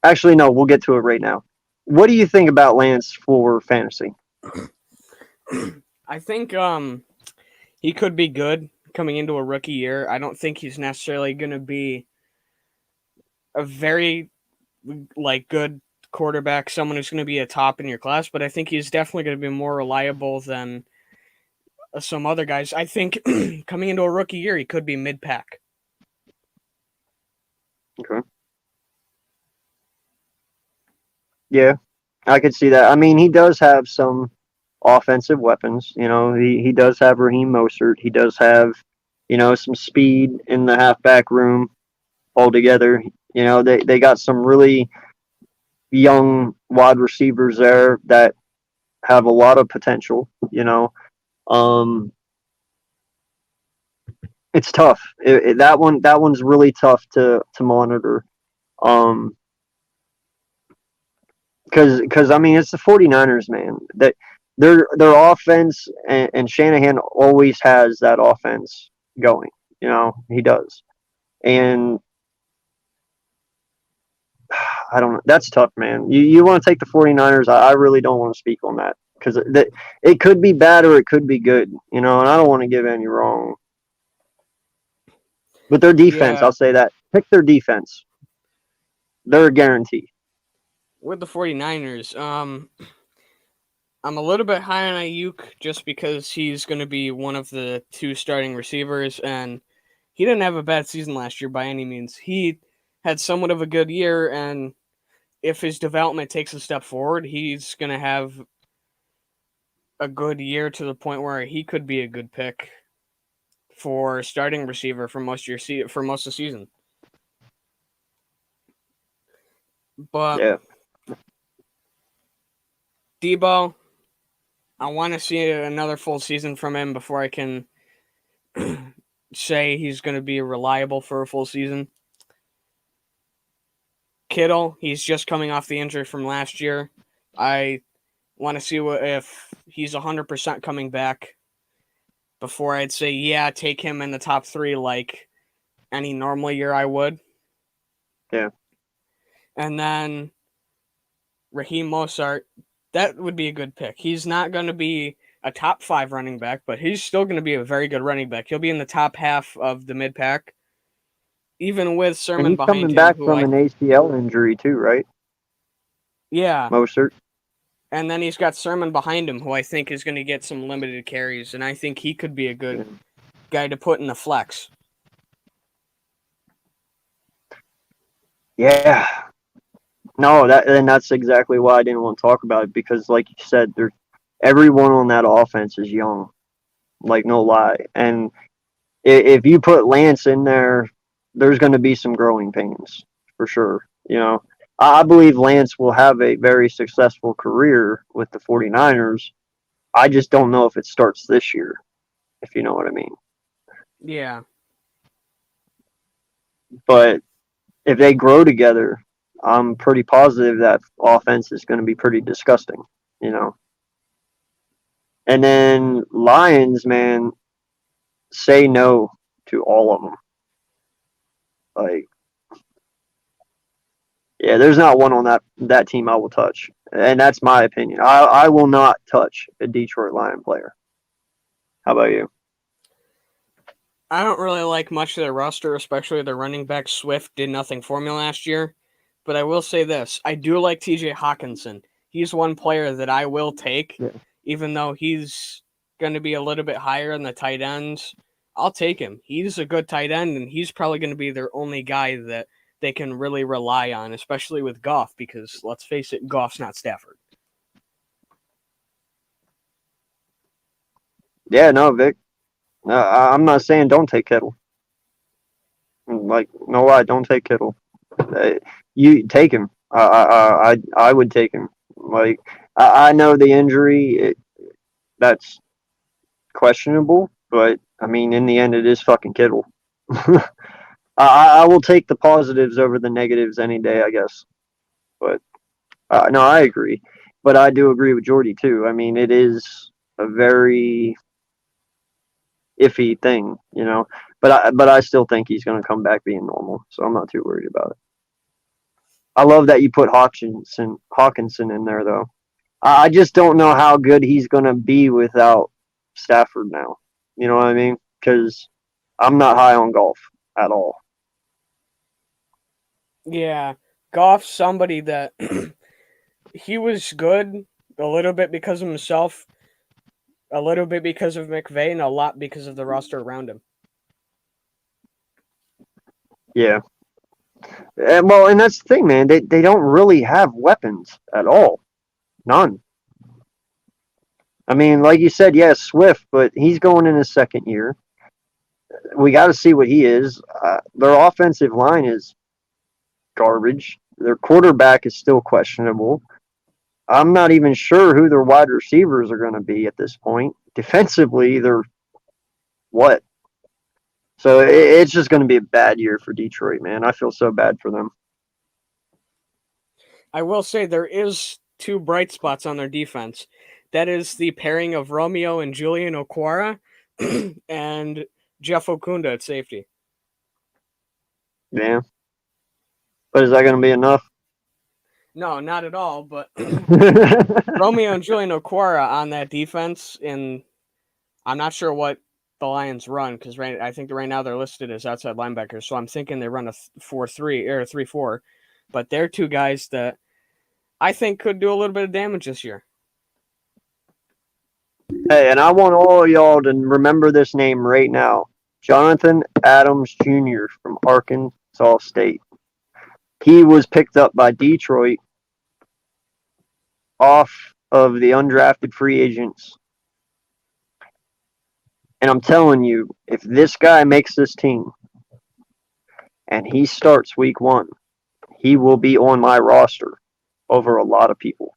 Actually, no, we'll get to it right now. What do you think about Lance for fantasy? I think he could be good coming into a rookie year. I don't think he's necessarily going to be a very good quarterback, someone who's going to be a top in your class, but I think he's definitely going to be more reliable than some other guys. I think coming into a rookie year, he could be mid-pack. Okay. Yeah, I could see that. I mean, he does have some offensive weapons. He does have Raheem Mostert. He does have, some speed in the halfback room altogether. They got some really young wide receivers there that have a lot of potential. Um, it's tough. That one's really tough to monitor. Um, because I mean it's the 49ers, man. That their offense and Shanahan always has that offense going. He does, and I don't know. That's tough, man. You want to take the 49ers? I really don't want to speak on that because it could be bad or it could be good. And I don't want to give any wrong. But their defense, Yeah, I'll say that. Pick their defense. They're a guarantee. with the 49ers, I'm a little bit high on Ayuk just because he's going to be one of the two starting receivers, and he didn't have a bad season last year by any means. He had somewhat of a good year, and if his development takes a step forward, he's going to have a good year to the point where he could be a good pick for starting receiver for most of the season. But Yeah. Debo, I want to see another full season from him before I can say he's going to be reliable for a full season. Kittle, he's just coming off the injury from last year. I want to see if he's 100% coming back before I'd say, yeah, take him in the top 3 like any normal year I would. Yeah. And then Raheem Mostert, that would be a good pick. He's not going to be a top 5 running back, but he's still going to be a very good running back. He'll be in the top half of the mid-pack, even with And Sermon he's behind coming him, back who from an ACL injury too, right? yeah. Mostert. And then he's got Sermon behind him, who I think is going to get some limited carries, and I think he could be a good guy to put in the flex. Yeah. No, that's exactly why I didn't want to talk about it because, like you said, everyone on that offense is young, like no lie. And if you put Lance in there, there's going to be some growing pains for sure. I believe Lance will have a very successful career with the 49ers. I just don't know if it starts this year, if you know what I mean. Yeah. But if they grow together, I'm pretty positive that offense is going to be pretty disgusting. And then Lions, man, say no to all of them. Like, yeah, there's not one on that team I will touch, and that's my opinion. I will not touch a Detroit Lion player. How about you? I don't really like much of their roster, especially their running back Swift did nothing for me last year. But I will say this. I do like TJ Hawkinson. He's one player that I will take, Yeah. even though he's going to be a little bit higher in the tight ends. I'll take him. He's a good tight end, and he's probably going to be their only guy that they can really rely on, especially with Goff, because let's face it, Goff's not Stafford. Yeah, no, Vic. I'm not saying don't take Kittle. Like, no lie, don't take Kittle. You take him. I would take him. Like, I know the injury, that's questionable, but I mean, in the end, it is fucking Kittle. I will take the positives over the negatives any day, I guess. But no, I agree. But I do agree with Jordy too. I mean, it is a very iffy thing, you know. But I still think he's going to come back being normal, so I'm not too worried about it. I love that you put Hawkinson in there though. I just don't know how good he's going to be without Stafford now. You know what I mean? Because I'm not high on golf at all. Yeah, Goff's somebody that he was good a little bit because of himself, a little bit because of McVay, and a lot because of the roster around him. Yeah. And that's the thing, man. They don't really have weapons at all. None. I mean, like you said, yes, Swift, but he's going in his second year. We got to see what he is. Their offensive line is garbage. Their quarterback is still questionable. I'm not even sure who their wide receivers are going to be at this point. Defensively, they're what? So it's just going to be a bad year for Detroit, man. I feel so bad for them. I will say there is two bright spots on their defense. That is the pairing of Romeo and Julian Okwara and Jeff Okunda at safety. Yeah. But is that going to be enough? No, not at all. But Romeo and Julian Okwara on that defense, and I'm not sure what the Lions run because I think right now they're listed as outside linebackers. So I'm thinking they run a 4-3 or 3-4. But they're two guys that I think could do a little bit of damage this year. Hey, and I want all of y'all to remember this name right now. Jonathan Adams Jr. from Arkansas State. He was picked up by Detroit off of the undrafted free agents. And I'm telling you, if this guy makes this team and he starts week 1, he will be on my roster over a lot of people.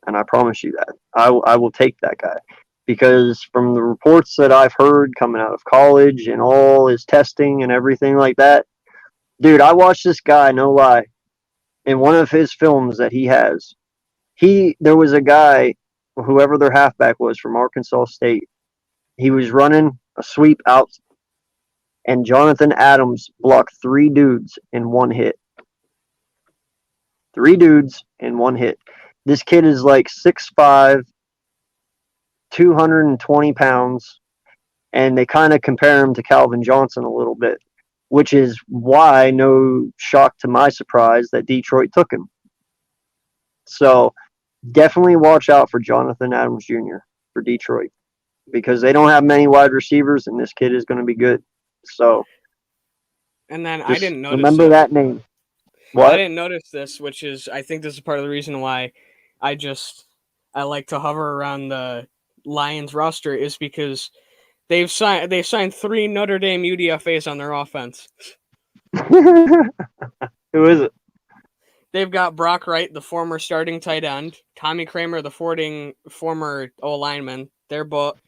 And I promise you that. I will take that guy. Because from the reports that I've heard coming out of college and all his testing and everything like that, dude, I watched this guy, no lie, in one of his films that he has. There was a guy, whoever their halfback was from Arkansas State, he was running a sweep out, and Jonathan Adams blocked 3 dudes in one hit. 3 dudes in one hit. This kid is like 6'5", 220 pounds, and they kind of compare him to Calvin Johnson a little bit, which is why, no shock to my surprise, that Detroit took him. So definitely watch out for Jonathan Adams Jr. for Detroit because they don't have many wide receivers, and this kid is going to be good. So, and then I didn't notice remember that name. What? I didn't notice this, which is I think this is part of the reason why I like to hover around the Lions roster is because they've signed 3 Notre Dame UDFAs on their offense. Who is it? They've got Brock Wright, the former starting tight end, Tommy Kramer, the former O-lineman. They're both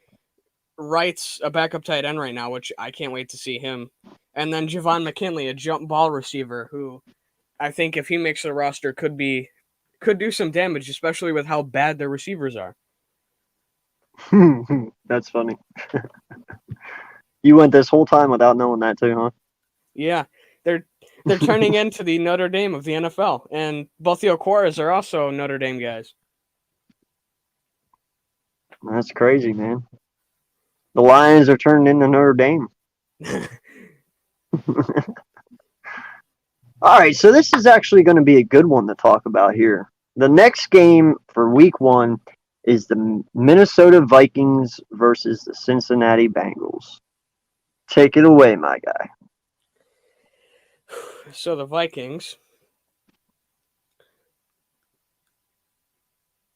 Wright's a backup tight end right now, which I can't wait to see him. And then Javon McKinley, a jump ball receiver, who I think if he makes the roster could do some damage, especially with how bad their receivers are. That's funny. You went this whole time without knowing that too, huh? Yeah, they're turning into the Notre Dame of the NFL, and both the Okwaras are also Notre Dame guys. That's crazy, man. The Lions are turning into Notre Dame. All right, so this is actually going to be a good one to talk about here. The next game for week 1 is the Minnesota Vikings versus the Cincinnati Bengals. Take it away, my guy. So the Vikings,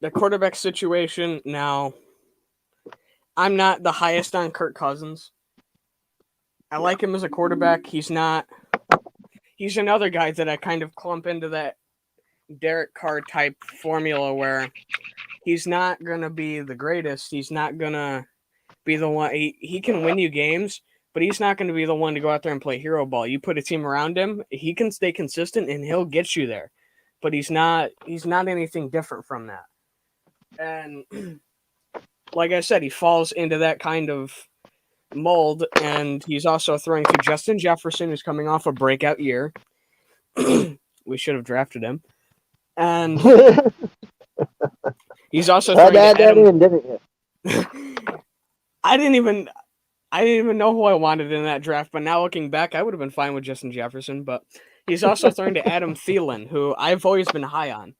the quarterback situation now, I'm not the highest on Kirk Cousins. I like him as a quarterback. He's another guy that I kind of clump into that Derek Carr type formula where he's not going to be the greatest. He's not going to be the one. He can win you games, but he's not going to be the one to go out there and play hero ball. You put a team around him, he can stay consistent and he'll get you there. But he's not anything different from that. And like I said, he falls into that kind of mold, and he's also throwing to Justin Jefferson, who's coming off a breakout year. We should have drafted him. And he's also throwing to Adam. Didn't you? I didn't even know who I wanted in that draft, but now looking back, I would have been fine with Justin Jefferson. But he's also throwing to Adam Thielen, who I've always been high on.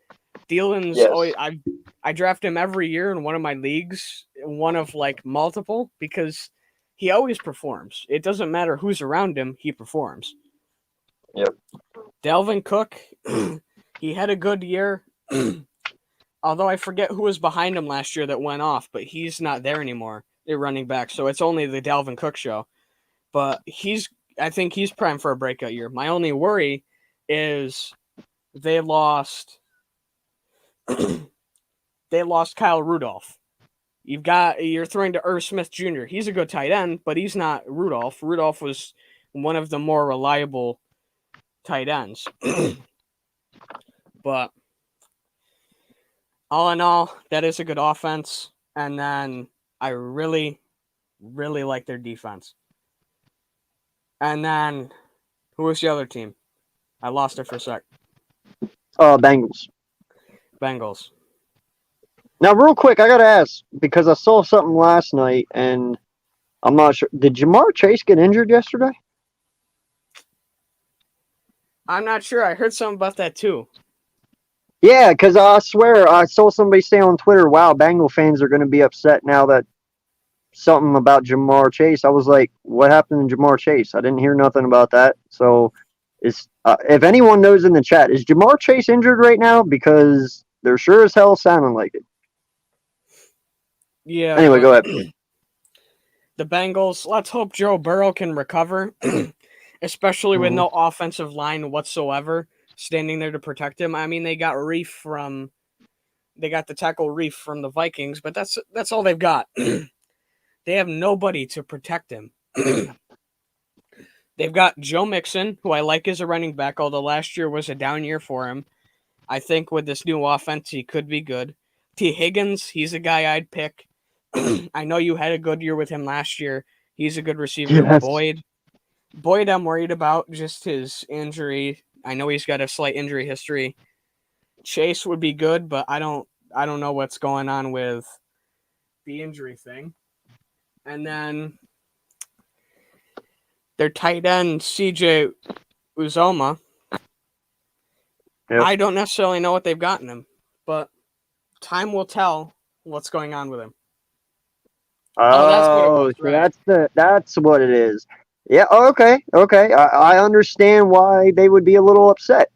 Thielen's always, I draft him every year in one of my leagues, one of like multiple, because he always performs. It doesn't matter who's around him, he performs. Yep. Dalvin Cook, he had a good year. Although I forget who was behind him last year that went off, but he's not there anymore. They're running back, so it's only the Dalvin Cook show. But I think he's primed for a breakout year. My only worry is they lost Kyle Rudolph. You're throwing to Irv Smith Jr. He's a good tight end, but he's not Rudolph. Rudolph was one of the more reliable tight ends. But all in all, that is a good offense. And then I really, really like their defense. And then, who was the other team? I lost it for a sec. Bengals. Now, real quick, I got to ask, because I saw something last night, and I'm not sure. Did Jamar Chase get injured yesterday? I'm not sure. I heard something about that, too. Yeah, because I swear I saw somebody say on Twitter, wow, Bengal fans are going to be upset now that something about Jamar Chase. I was like, what happened to Jamar Chase? I didn't hear nothing about that. So, if anyone knows in the chat, is Jamar Chase injured right now? Because they're sure as hell sounding like it. Yeah. Anyway, go ahead. The Bengals, let's hope Joe Burrow can recover, especially with no offensive line whatsoever standing there to protect him. I mean, they got the tackle Reef from the Vikings, but that's all they've got. They have nobody to protect him. They've got Joe Mixon, who I like as a running back, although last year was a down year for him. I think with this new offense, he could be good. T. Higgins, he's a guy I'd pick. I know you had a good year with him last year. He's a good receiver. Yes. Boyd, I'm worried about just his injury. I know he's got a slight injury history. Chase would be good, but I don't know what's going on with the injury thing. And then their tight end, CJ Uzoma. Yep. I don't necessarily know what they've gotten him, but time will tell what's going on with him. That's what it was, right? That's what it is. Yeah, okay. I understand why they would be a little upset.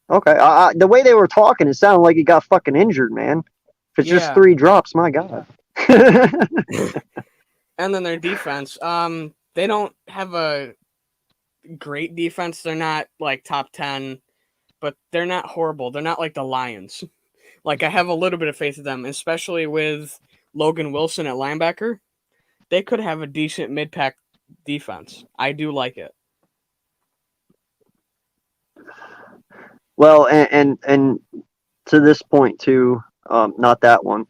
Okay, the way they were talking, it sounded like he got fucking injured, man. If it's just 3 drops, my God. And then their defense. They don't have a great defense. They're not like top 10, but they're not horrible. They're not like the Lions. Like, I have a little bit of faith in them, especially with Logan Wilson at linebacker. They could have a decent mid-pack defense. I do like it. Well, and to this point too, not that one,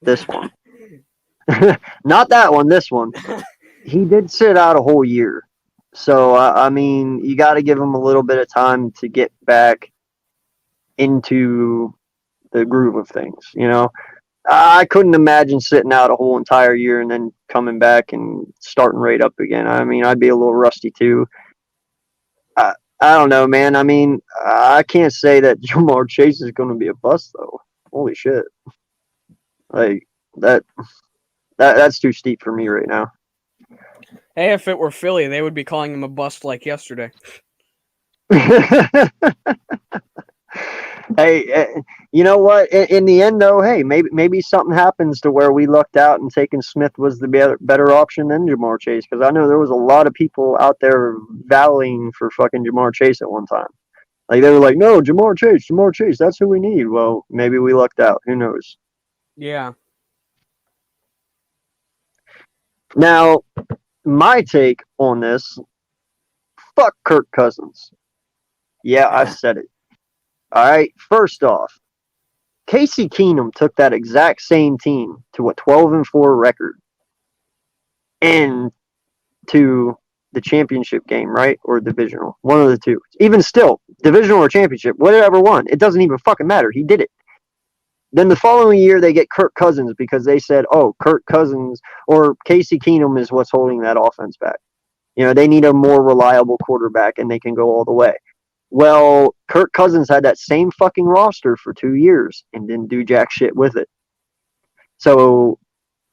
this one, not that one, this one. He did sit out a whole year, so I mean, you got to give him a little bit of time to get back into the groove of things. You know, I couldn't imagine sitting out a whole entire year and then coming back and starting right up again. I mean, I'd be a little rusty too. I don't know, man. I mean, I can't say that Jamar Chase is going to be a bust, though. Holy shit! Like that's too steep for me right now. Hey, if it were Philly, they would be calling him a bust like yesterday. Hey, you know what? In the end, though, hey, maybe something happens to where we lucked out and taking Smith was the better option than Jamar Chase, because I know there was a lot of people out there valleying for fucking Jamar Chase at one time. Like, they were like, no, Jamar Chase, that's who we need. Well, maybe we lucked out. Who knows? Yeah. Now, My take on this: fuck Kirk Cousins. Yeah, I said it. All right. First off, Casey Keenum took that exact same team to a 12-4 record and to the championship game, right? Or divisional. One of the two. Even still, divisional or championship, whatever one, it doesn't even fucking matter. He did it. Then the following year, they get Kirk Cousins because they said, oh, Kirk Cousins or Casey Keenum is what's holding that offense back. They need a more reliable quarterback and they can go all the way. Well, Kirk Cousins had that same fucking roster for 2 years and didn't do jack shit with it. So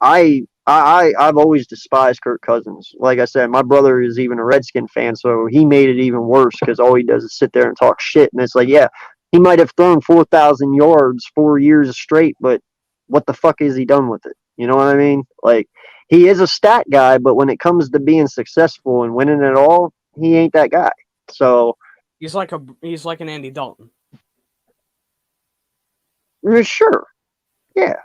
I've always despised Kirk Cousins. Like I said, my brother is even a Redskin fan, so he made it even worse because all he does is sit there and talk shit. And it's like, yeah, he might have thrown 4,000 yards 4 years straight, but what the fuck is he done with it? You know what I mean? Like, he is a stat guy, but when it comes to being successful and winning it all, he ain't that guy. So he's like an Andy Dalton. sure, yeah.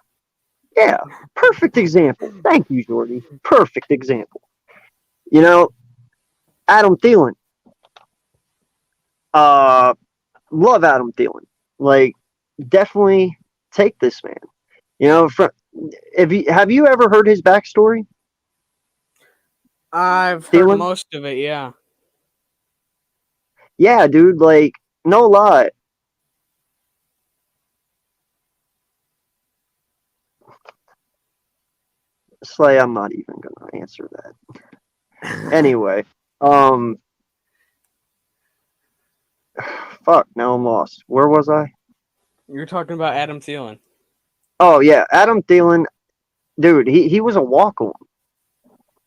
Yeah, perfect example. Thank you, Jordy. Perfect example. Adam Thielen. Love Adam Thielen. Like, definitely take this man. Have you ever heard his backstory? I've heard most of it, yeah. Yeah, dude, like, no lie. Slay, I'm not even gonna answer that. Anyway, fuck, now I'm lost. Where was I? You're talking about Adam Thielen. Oh yeah, Adam Thielen, dude, he was a walk-on.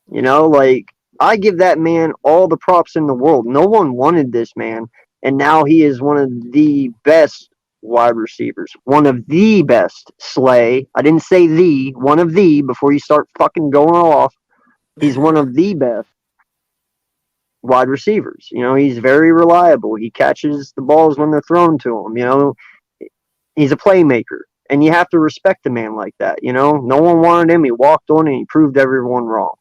Like, I give that man all the props in the world. No one wanted this man, and now he is one of the best wide receivers. One of the best. Slay. I didn't say the. One of the before you start fucking going off. He's one of the best wide receivers. He's very reliable. He catches the balls when they're thrown to him. He's a playmaker. And you have to respect a man like that. No one wanted him. He walked on and he proved everyone wrong.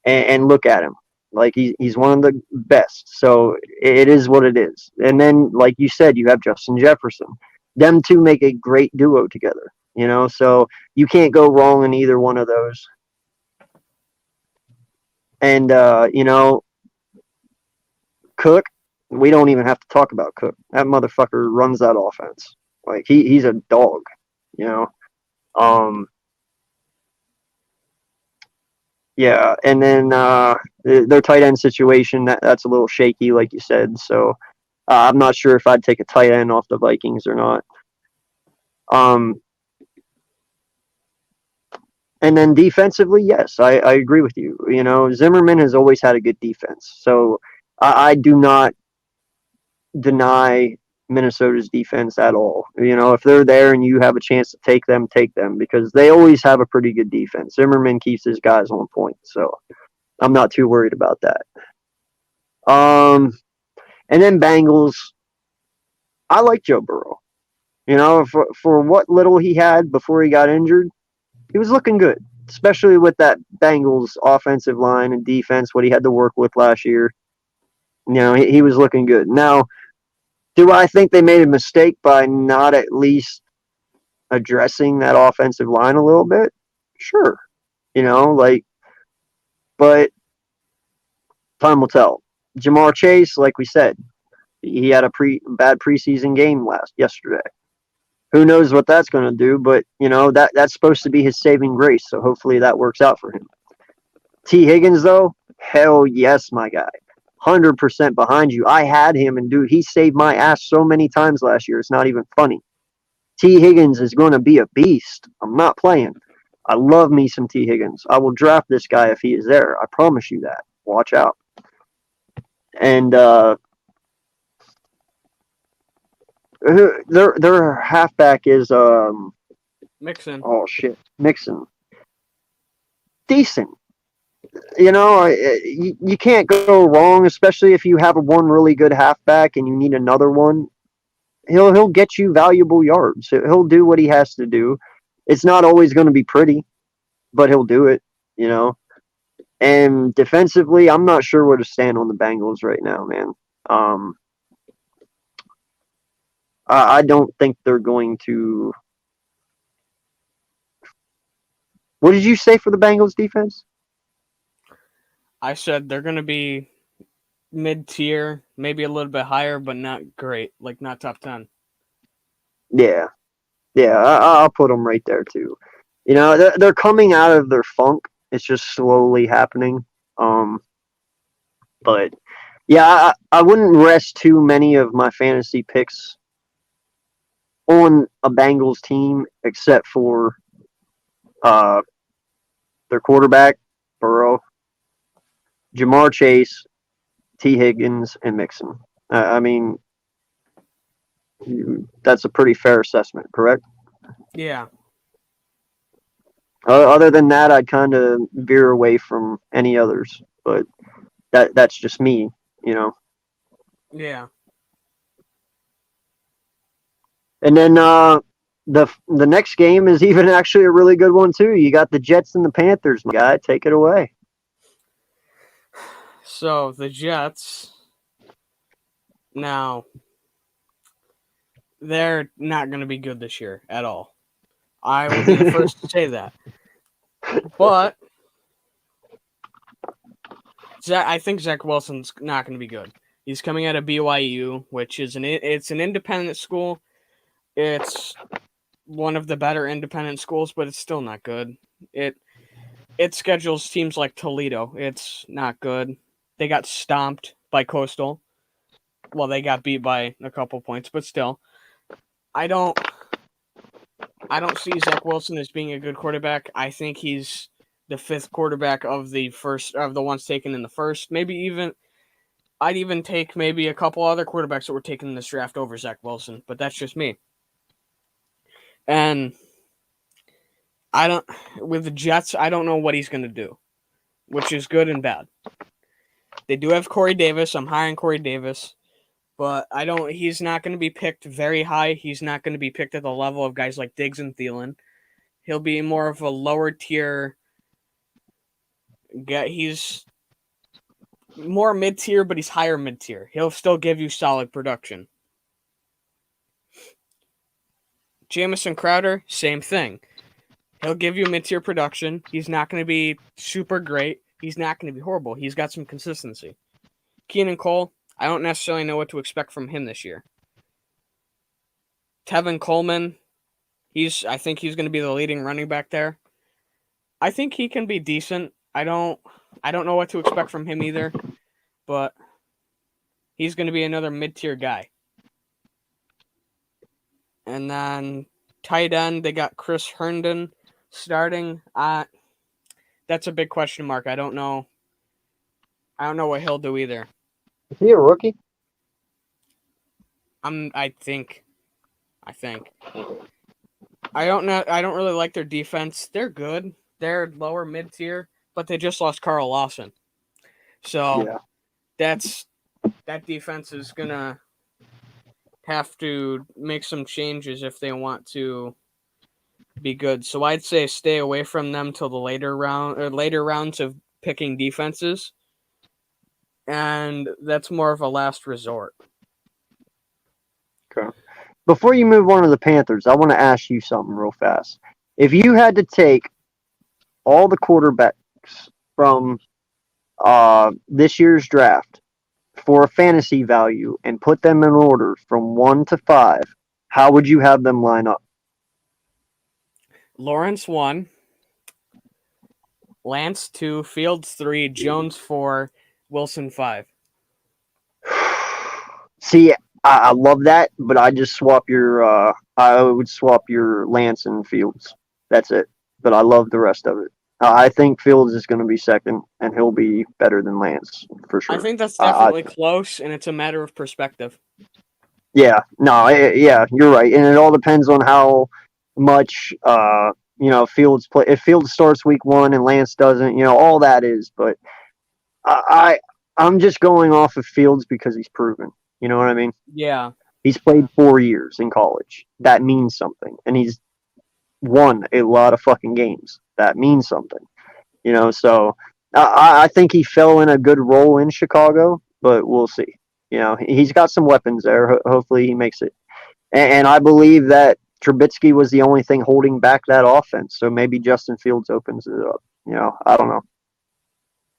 And look at him. Like, he's one of the best. So it is what it is. And then, like you said, you have Justin Jefferson. Them two make a great duo together. So you can't go wrong in either one of those. And, Cook, we don't even have to talk about Cook. That motherfucker runs that offense. Like, he's a dog, Yeah, and then their tight end situation, that's a little shaky, like you said. So I'm not sure if I'd take a tight end off the Vikings or not. And then defensively, yes, I agree with you. Zimmerman has always had a good defense. So I do not deny Minnesota's defense at all. If they're there and you have a chance to take them because they always have a pretty good defense. Zimmerman keeps his guys on point, so I'm not too worried about that. And then Bengals, I like Joe Burrow. For what little he had before he got injured, he was looking good, especially with that Bengals offensive line and defense, what he had to work with last year. He was looking good. Now, do I think they made a mistake by not at least addressing that offensive line a little bit? Sure. But time will tell. Jamar Chase, like we said, he had a bad preseason game yesterday. Who knows what that's going to do, but, that's supposed to be his saving grace, so hopefully that works out for him. T. Higgins, though, hell yes, my guy. 100% behind you. I had him, and dude, he saved my ass so many times last year. It's not even funny. T. Higgins is going to be a beast. I'm not playing. I love me some T. Higgins. I will draft this guy if he is there. I promise you that. Watch out. And their halfback is Mixon. Oh shit, Mixon. Decent. You can't go wrong, especially if you have one really good halfback and you need another one. He'll get you valuable yards. He'll do what he has to do. It's not always going to be pretty, but he'll do it. And defensively, I'm not sure where to stand on the Bengals right now, man. Um, I don't think they're going to. What did you say for the Bengals defense? I said they're going to be mid-tier, maybe a little bit higher, but not great, like not top 10. Yeah, yeah, I'll put them right there too. They're coming out of their funk. It's just slowly happening. Um, but yeah, I wouldn't rest too many of my fantasy picks on a Bengals team except for uh, their quarterback, Burrow, Jamar Chase, T. Higgins, and Mixon. I mean, that's a pretty fair assessment, correct? Yeah, Other than that, I'd kind of veer away from any others, but that's just me, you know. yeah. And then the next game is even actually a really good one too. You got the Jets and the Panthers, my guy. Take it away. So the Jets, now, they're not going to be good this year at all. I will be the first to say that. But I think Zach Wilson's not going to be good. He's coming out of BYU, which is it's an independent school. It's one of the better independent schools, but it's still not good. It schedules teams like Toledo. It's not good. They got stomped by Coastal. Well, they got beat by a couple points, but still, I don't see Zach Wilson as being a good quarterback. I think he's the fifth quarterback of the ones taken in the first. I'd even take maybe a couple other quarterbacks that were taken in this draft over Zach Wilson, but that's just me. And with the Jets, I don't know what he's going to do, which is good and bad. They do have Corey Davis. I'm high on Corey Davis, but he's not going to be picked very high. He's not going to be picked at the level of guys like Diggs and Thielen. He'll be more of a lower tier guy. He's more mid-tier, but he's higher mid-tier. He'll still give you solid production. Jamison Crowder, same thing. He'll give you mid-tier production. He's not going to be super great. He's not going to be horrible. He's got some consistency. Keenan Cole, I don't necessarily know what to expect from him this year. Tevin Coleman, I think he's going to be the leading running back there. I think he can be decent. I don't know what to expect from him either, but he's going to be another mid-tier guy. And then tight end, they got Chris Herndon starting. That's a big question mark. I don't know what he'll do either. Is he a rookie? I think. I don't know. I don't really like their defense. They're good. They're lower mid tier, but they just lost Carl Lawson. So yeah. That defense is gonna have to make some changes if they want to be good. So I'd say stay away from them till the later rounds of picking defenses. And that's more of a last resort. Okay. Before you move on to the Panthers, I want to ask you something real fast. If you had to take all the quarterbacks from this year's draft for a fantasy value and put them in order from 1 to 5, how would you have them line up? Lawrence 1, Lance 2, Fields 3, Jones 4, Wilson 5. See, I love that, but I just swap I would swap your Lance and Fields. That's it. But I love the rest of it. I think Fields is going to be second, and he'll be better than Lance for sure. I think that's definitely close, and it's a matter of perspective. Yeah, no, yeah, you're right, and it all depends on how much Fields play. If Fields starts week 1 and Lance doesn't, all that is. But I'm just going off of Fields because he's proven. You know what I mean? Yeah. He's played 4 years in college. That means something, and he's won a lot of fucking games. That means something. So I think he fell in a good role in Chicago, but we'll see. He's got some weapons there. Hopefully, he makes it. And I believe that Trubisky was the only thing holding back that offense. So maybe Justin Fields opens it up. I don't know.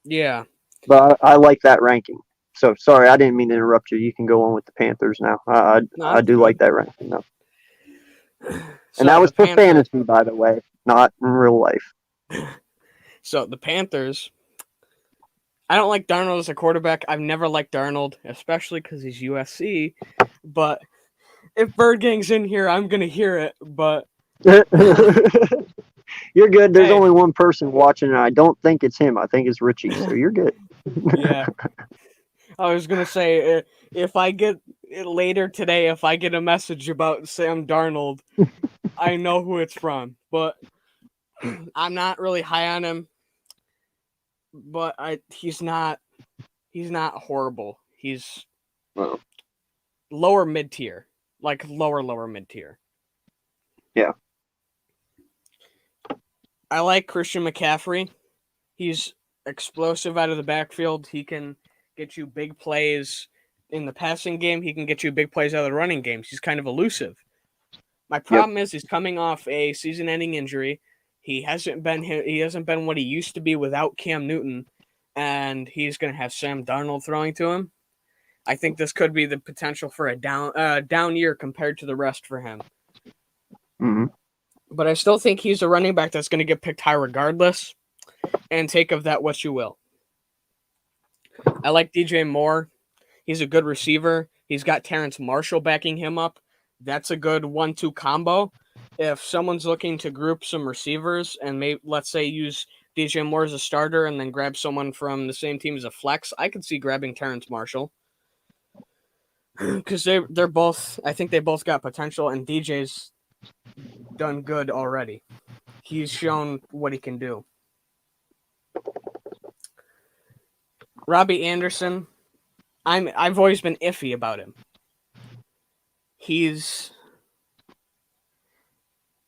Yeah. But I like that ranking. So sorry, I didn't mean to interrupt you. You can go on with the Panthers now. No, I that's do like good. that ranking though. And that So was the for Panther fantasy, by the way, not in real life. so the Panthers, I don't like Darnold as a quarterback. I've never liked Darnold, especially because he's USC. But if Bird Gang's in here, I'm gonna hear it. But You're good. There's hey, only one person watching, and I don't think it's him. I think it's Richie. So you're good. yeah, I was gonna say if I get later today, if I get a message about Sam Darnold, I know who it's from. But I'm not really high on him. But he's not horrible. He's Well, lower mid tier, like lower mid tier. yeah. I like Christian McCaffrey. He's explosive out of the backfield. He can get you big plays in the passing game. He can get you big plays out of the running games. He's kind of elusive. My Yep. problem is he's coming off a season-ending injury. He hasn't been what he used to be without Cam Newton, and he's going to have Sam Darnold throwing to him. I think this could be the potential for a down year compared to the rest for him. Hmm. But I still think he's a running back that's going to get picked high regardless. And take of that what you will. I like DJ Moore. He's a good receiver. He's got Terrence Marshall backing him up. That's a good 1-2 combo. If someone's looking to group some receivers and let's say use DJ Moore as a starter and then grab someone from the same team as a flex, I could see grabbing Terrence Marshall because they're both. I think they both got potential, and DJ's done good already. He's shown what he can do. Robbie Anderson, I've always been iffy about him.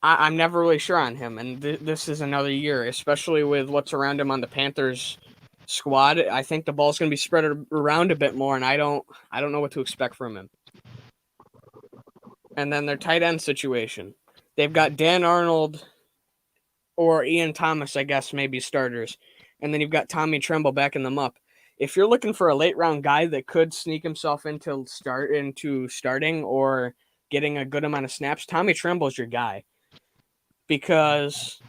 I'm never really sure on him, and this is another year, especially with what's around him on the Panthers squad. I think the ball's going to be spread around a bit more, and I don't know what to expect from him. And then their tight end situation, they've got Dan Arnold or Ian Thomas, I guess, maybe starters, and then you've got Tommy Tremble backing them up. If you're looking for a late round guy that could sneak himself into starting or getting a good amount of snaps, Tommy Tremble's your guy. Because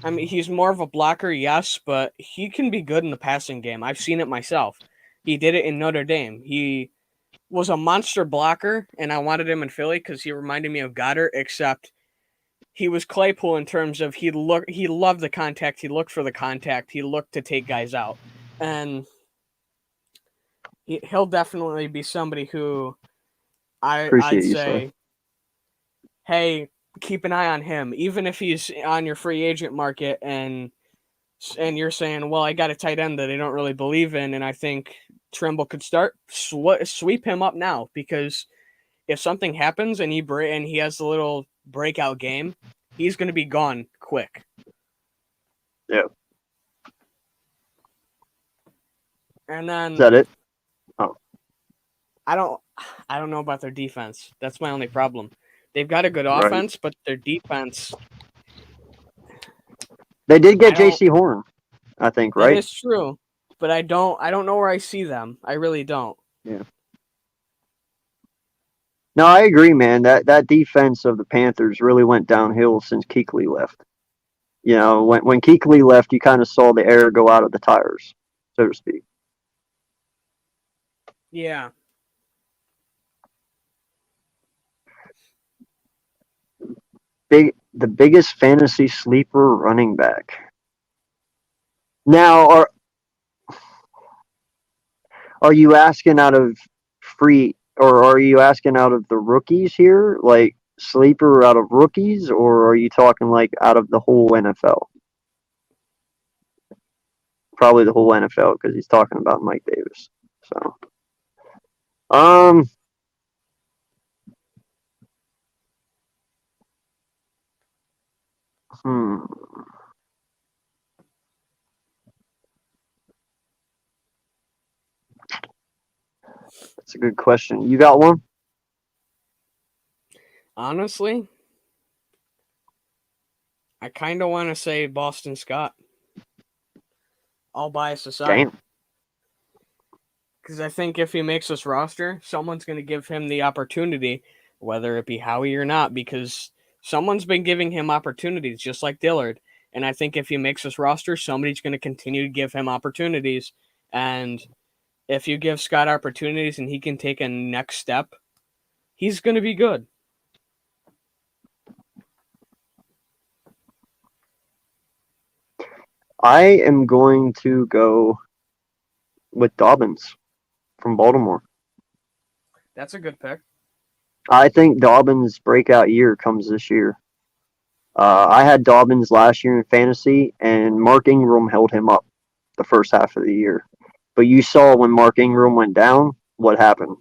I mean he's more of a blocker, yes, but he can be good in the passing game. I've seen it myself. He did it in Notre Dame. He was a monster blocker, and I wanted him in Philly because he reminded me of Goddard, except he was Claypool in terms of he loved the contact, he looked for the contact, he looked to take guys out, and he'll definitely be somebody who I'd Appreciate you, sir. say, hey, keep an eye on him, even if he's on your free agent market and you're saying, well, I got a tight end that I don't really believe in, and I think Trimble could start. Sweep him up now, because if something happens and he has a little breakout game, he's going to be gone quick. Yeah. And Is then that it? Oh, I don't know about their defense. That's my only problem. They've got a good right. offense, but their defense, They did I get don't. J.C. Horn, I think, That right? is true, but I don't know where I see them. I really don't. Yeah. No, I agree, man. That defense of the Panthers really went downhill since Kuechly left. When Kuechly left, you kind of saw the air go out of the tires, so to speak. Yeah. The biggest fantasy sleeper running back. Now, are you asking out of free, or are you asking out of the rookies here, like sleeper out of rookies, or are you talking like out of the whole NFL? Probably the whole NFL because he's talking about Mike Davis. So, um, hmm. a good question. You got one? Honestly, I kind of want to say Boston Scott. All bias aside. Damn. Because I think if he makes this roster, someone's going to give him the opportunity, whether it be Howie or not, because someone's been giving him opportunities, just like Dillard. And I think if he makes this roster, somebody's going to continue to give him opportunities. And if you give Scott opportunities and he can take a next step, he's going to be good. I am going to go with Dobbins from Baltimore. That's a good pick. I think Dobbins' breakout year comes this year. I had Dobbins last year in fantasy, and Mark Ingram held him up the first half of the year. But you saw when Mark Ingram went down, what happened.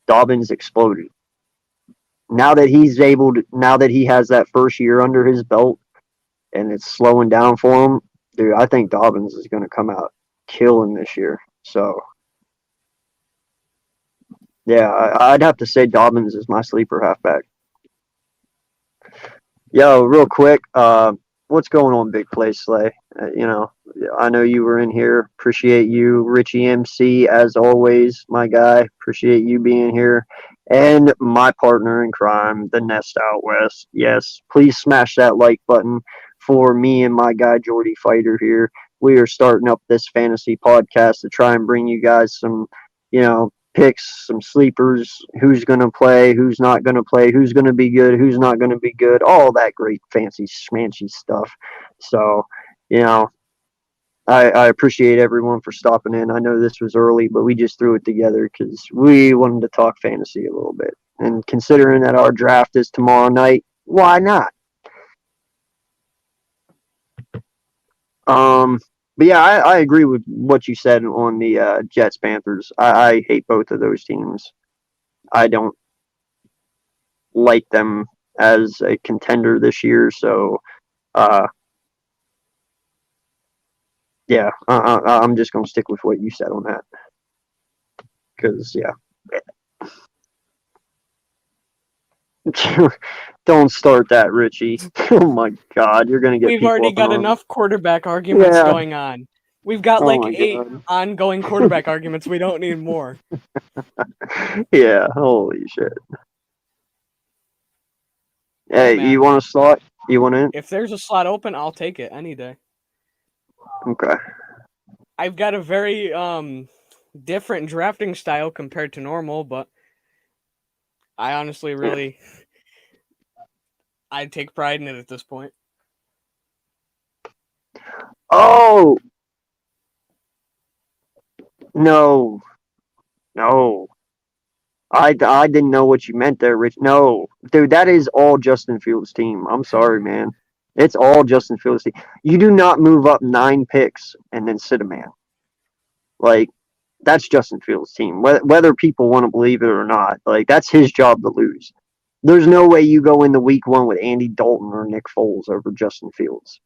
Dobbins exploded. Now that he has that first year under his belt, and it's slowing down for him, dude, I think Dobbins is going to come out killing this year. So, yeah, I'd have to say Dobbins is my sleeper halfback. Yo, real quick, what's going on, Big Play Slay? I know you were in here. Appreciate you, Richie MC, as always, my guy. Appreciate you being here. And my partner in crime, the Nest Out West. Yes, please smash that like button for me and my guy, Jordy Fighter here. We are starting up this fantasy podcast to try and bring you guys some, picks, some sleepers, who's going to play, who's not going to play, who's going to be good, who's not going to be good, all that great fancy schmancy stuff. So, I appreciate everyone for stopping in. I know this was early, but we just threw it together because we wanted to talk fantasy a little bit. And considering that our draft is tomorrow night, why not? But yeah, I agree with what you said on the Jets Panthers. I hate both of those teams. I don't like them as a contender this year. So, yeah, I'm just going to stick with what you said on that. Because, yeah. Don't start that, Richie. Oh, my God. You're going to get We've people already got on. enough quarterback arguments Yeah. going on. We've got Oh like my 8 God. ongoing quarterback arguments. We don't need more. Yeah, holy shit. Hey, Man, you want to slot? You want in? if there's a slot open, I'll take it any day. Okay. I've got a very different drafting style compared to normal, but I honestly really I take pride in it at this point. Oh no, no. I didn't know what you meant there, Rich. No, dude, that is all Justin Fields' team. I'm sorry, man. It's all Justin Fields' team. You do not move up 9 picks and then sit a man. Like, that's Justin Fields' team. Whether people want to believe it or not, like, that's his job to lose. There's no way you go into week 1 with Andy Dalton or Nick Foles over Justin Fields.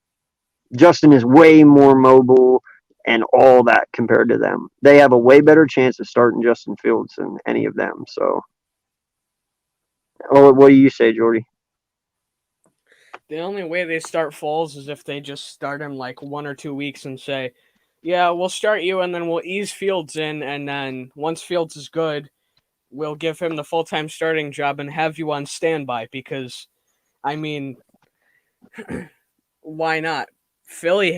Justin is way more mobile and all that compared to them. They have a way better chance of starting Justin Fields than any of them. So, what do you say, Jordy? The only way they start Foles is if they just start him like 1 or 2 weeks and say, yeah, we'll start you and then we'll ease Fields in. And then once Fields is good, we'll give him the full-time starting job and have you on standby because, I mean, why not? Philly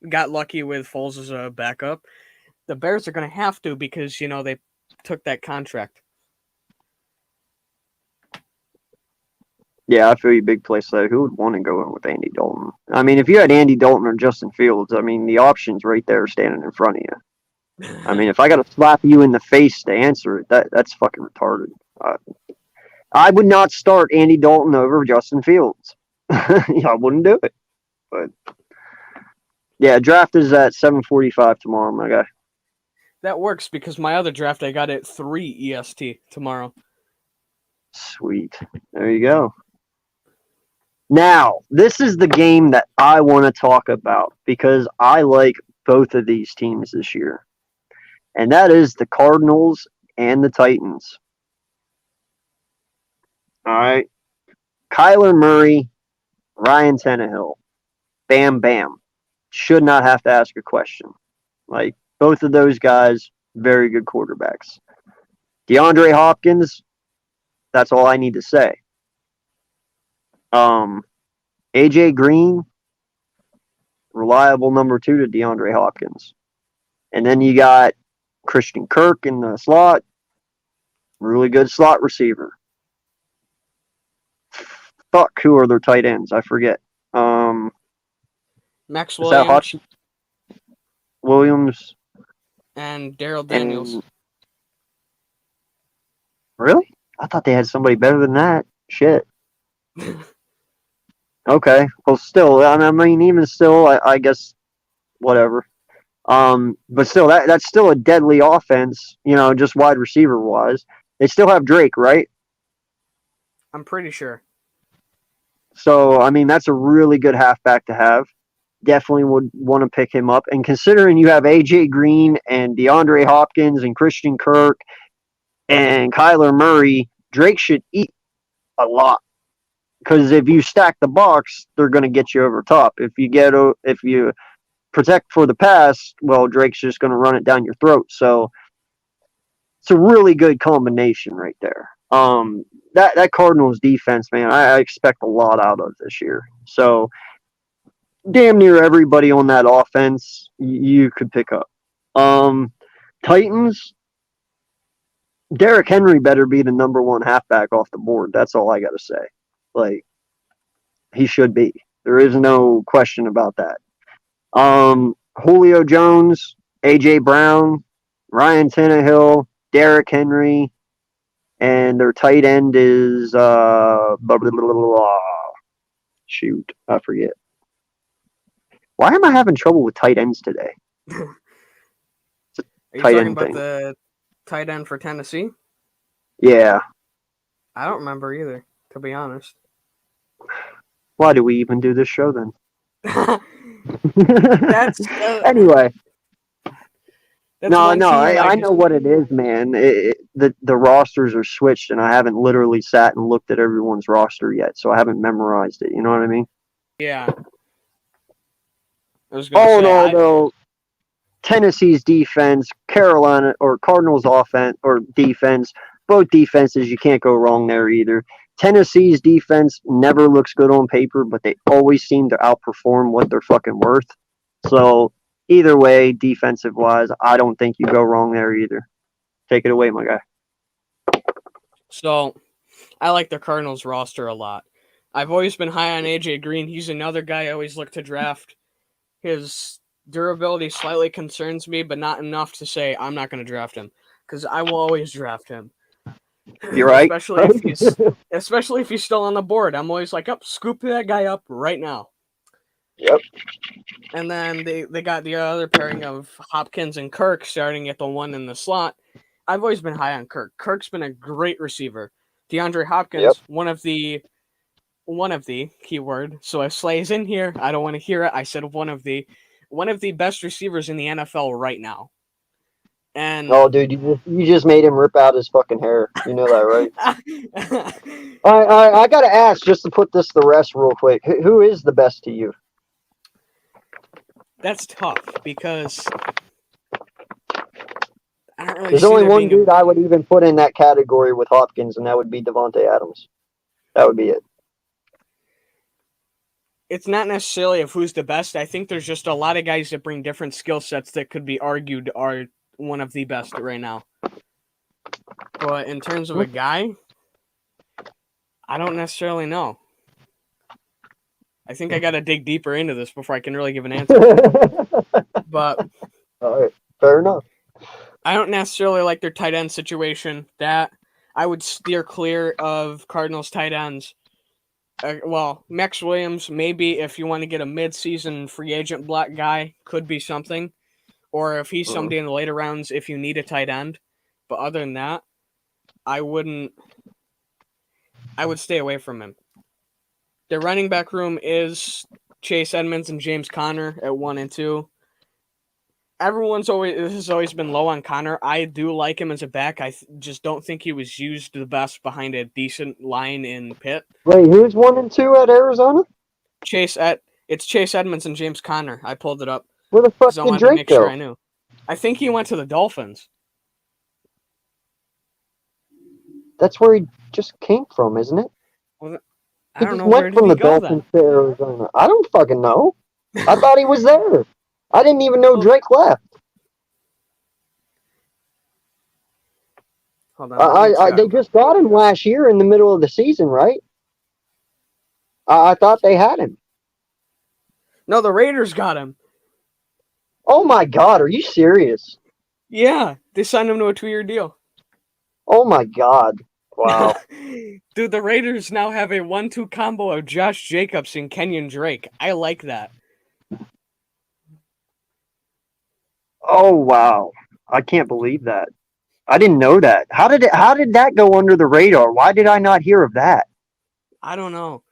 got lucky with Foles as a backup. The Bears are going to have to because, they took that contract. Yeah, I feel you, big place there. Who would want to go in with Andy Dalton? I mean, if you had Andy Dalton or Justin Fields, I mean, the options right there standing in front of you. I mean, if I got to slap you in the face to answer it, that's fucking retarded. I would not start Andy Dalton over Justin Fields. I wouldn't do it. But yeah, draft is at 7:45 tomorrow, my guy. That works because my other draft I got at 3 EST tomorrow. Sweet. There you go. Now, this is the game that I want to talk about because I like both of these teams this year. and that is the Cardinals and the Titans. All right. Kyler Murray, Ryan Tannehill. Bam, bam. Should not have to ask a question. Like, both of those guys, very good quarterbacks. DeAndre Hopkins, that's all I need to say. AJ Green, reliable number 2 to DeAndre Hopkins. And then you got Christian Kirk in the slot, really good slot receiver. Fuck, who are their tight ends? I forget. Max Is that Williams Williams and Daryl Daniels. and really? I thought they had somebody better than that. Shit. Okay. Well, still, I mean, even still, I guess whatever. But still, that's still a deadly offense. Just wide receiver wise. They still have Drake, right? I'm pretty sure. So, I mean, that's a really good halfback to have. Definitely would want to pick him up. And considering you have AJ Green and DeAndre Hopkins and Christian Kirk and Kyler Murray, Drake should eat a lot. Because if you stack the box, they're going to get you over top. If you protect for the pass, well, Drake's just going to run it down your throat. So it's a really good combination right there. That Cardinals defense, man, I expect a lot out of this year. So damn near everybody on that offense you could pick up. Titans, Derrick Henry better be the number 1 halfback off the board. That's all I got to say. Like, he should be. There is no question about that. Julio Jones, AJ Brown, Ryan Tannehill, Derrick Henry, and their tight end is blah, blah, blah, blah, blah. Shoot, I forget. Why am I having trouble with tight ends today? Are you tight talking end about thing. the tight end for Tennessee? Yeah. I don't remember either, to be honest. Why do we even do this show then? That's anyway. That's I just... know what it is, man. The rosters are switched, and I haven't literally sat and looked at everyone's roster yet, so I haven't memorized it. You know what I mean? Yeah. I was gonna say, although Tennessee's defense, Carolina or Cardinals offense or defense, both defenses, you can't go wrong there either. Tennessee's defense never looks good on paper, but they always seem to outperform what they're fucking worth. So either way, defensive wise, I don't think you go wrong there either. Take it away, my guy. So I like the Cardinals roster a lot. I've always been high on AJ Green. He's another guy I always look to draft. His durability slightly concerns me, but not enough to say I'm not going to draft him, because I will always draft him. You're right. especially if he's still on the board. I'm always like, scoop that guy up right now. Yep. And then they got the other pairing of Hopkins and Kirk starting at the 1 in the slot. I've always been high on Kirk. Kirk's been a great receiver. DeAndre Hopkins, yep. one of the keyword. So if Slay's in here, I don't want to hear it. I said one of the best receivers in the NFL right now. And dude, you just made him rip out his fucking hair. You know that, right? I gotta ask, just to put this to rest real quick. Who is the best to you? That's tough because I don't really. There's only one dude I would even put in that category with Hopkins, and that would be Devontae Adams. That would be it. It's not necessarily of who's the best. I think there's just a lot of guys that bring different skill sets that could be argued are one of the best right now. But in terms of a guy, I don't necessarily know. I think I got to dig deeper into this before I can really give an answer. But all right, fair enough. I don't necessarily like their tight end situation. That I would steer clear of Cardinals tight ends. Max Williams, maybe if you want to get a mid-season free agent block guy, could be something. Or if he's somebody in the later rounds, if you need a tight end. But other than that, I would stay away from him. Their running back room is Chase Edmonds and James Conner at 1 and 2. This has always been low on Connor. I do like him as a back. Just don't think he was used the best behind a decent line in Pitt. Wait, who's 1 and 2 at Arizona? It's Chase Edmonds and James Conner. I pulled it up Where the fuck because I did wanted to Drake make sure go? I knew. I think he went to the Dolphins. That's where he just came from, isn't it? Well, I He don't just know, where went did from he the go Dolphins then? to Arizona. I don't fucking know. I thought he was there. I didn't even know Well, Drake left. hold on, let me check. They just got him last year in the middle of the season, right? I thought they had him. No, the Raiders got him. Oh my god, are you serious? Yeah, they signed him to a 2-year deal. Oh my god. Wow. Dude, the Raiders now have a 1-2 combo of Josh Jacobs and Kenyon Drake. I like that. Oh wow. I can't believe that. I didn't know that. How did that go under the radar? Why did I not hear of that? I don't know.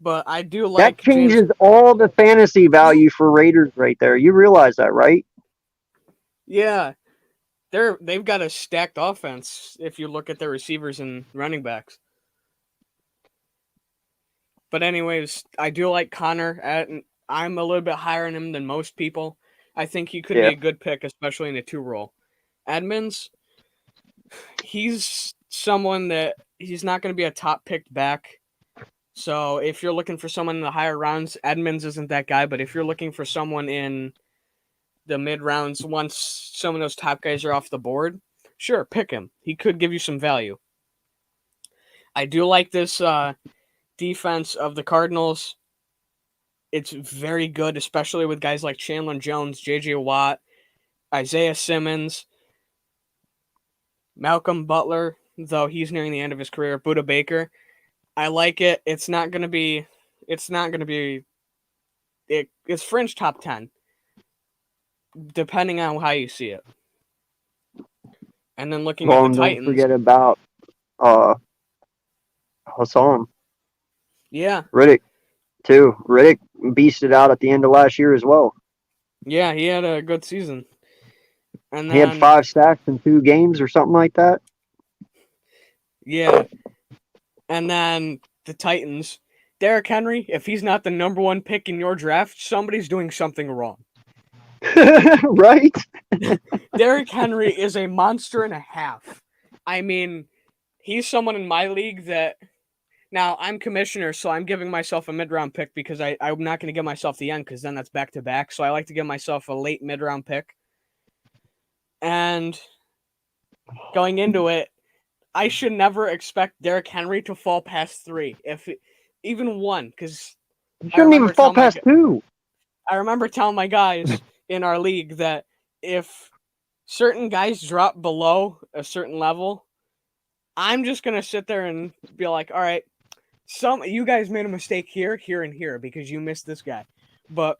But I do That like James. changes all the fantasy value for Raiders right there. You realize that, right? Yeah, they've got a stacked offense if you look at their receivers and running backs. But anyways, I do like Connor. I'm a little bit higher on him than most people. I think he could be Yeah. a good pick, especially in a 2 role. Edmonds, he's someone that he's not going to be a top picked back. So if you're looking for someone in the higher rounds, Edmonds isn't that guy. But if you're looking for someone in the mid rounds, once some of those top guys are off the board, sure, pick him. He could give you some value. I do like this defense of the Cardinals. It's very good, especially with guys like Chandler Jones, J.J. Watt, Isaiah Simmons, Malcolm Butler, though he's nearing the end of his career, Buda Baker. I like it. It's not going to be it's fringe top 10 depending on how you see it. And then looking at Well, the and don't Titans, forget about uh Hassan yeah. Riddick too. Riddick beasted out at the end of last year as well. Yeah, he had a good season. And He had then 5 sacks in 2 games or something like that. yeah, and then the Titans, Derrick Henry, if he's not the number 1 pick in your draft, somebody's doing something wrong. Right? Derrick Henry is a monster and a half. I mean, he's someone in my league that now I'm commissioner, so I'm giving myself a mid-round pick because I'm not going to give myself the end because then that's back to back. So I like to give myself a late mid-round pick. And going into it, I should never expect Derrick Henry to fall past 3, even 1, because He I shouldn't even remember fall telling my past 2. I remember telling my guys in our league that if certain guys drop below a certain level, I'm just gonna sit there and be like, all right, you guys made a mistake here, here, and here because you missed this guy. But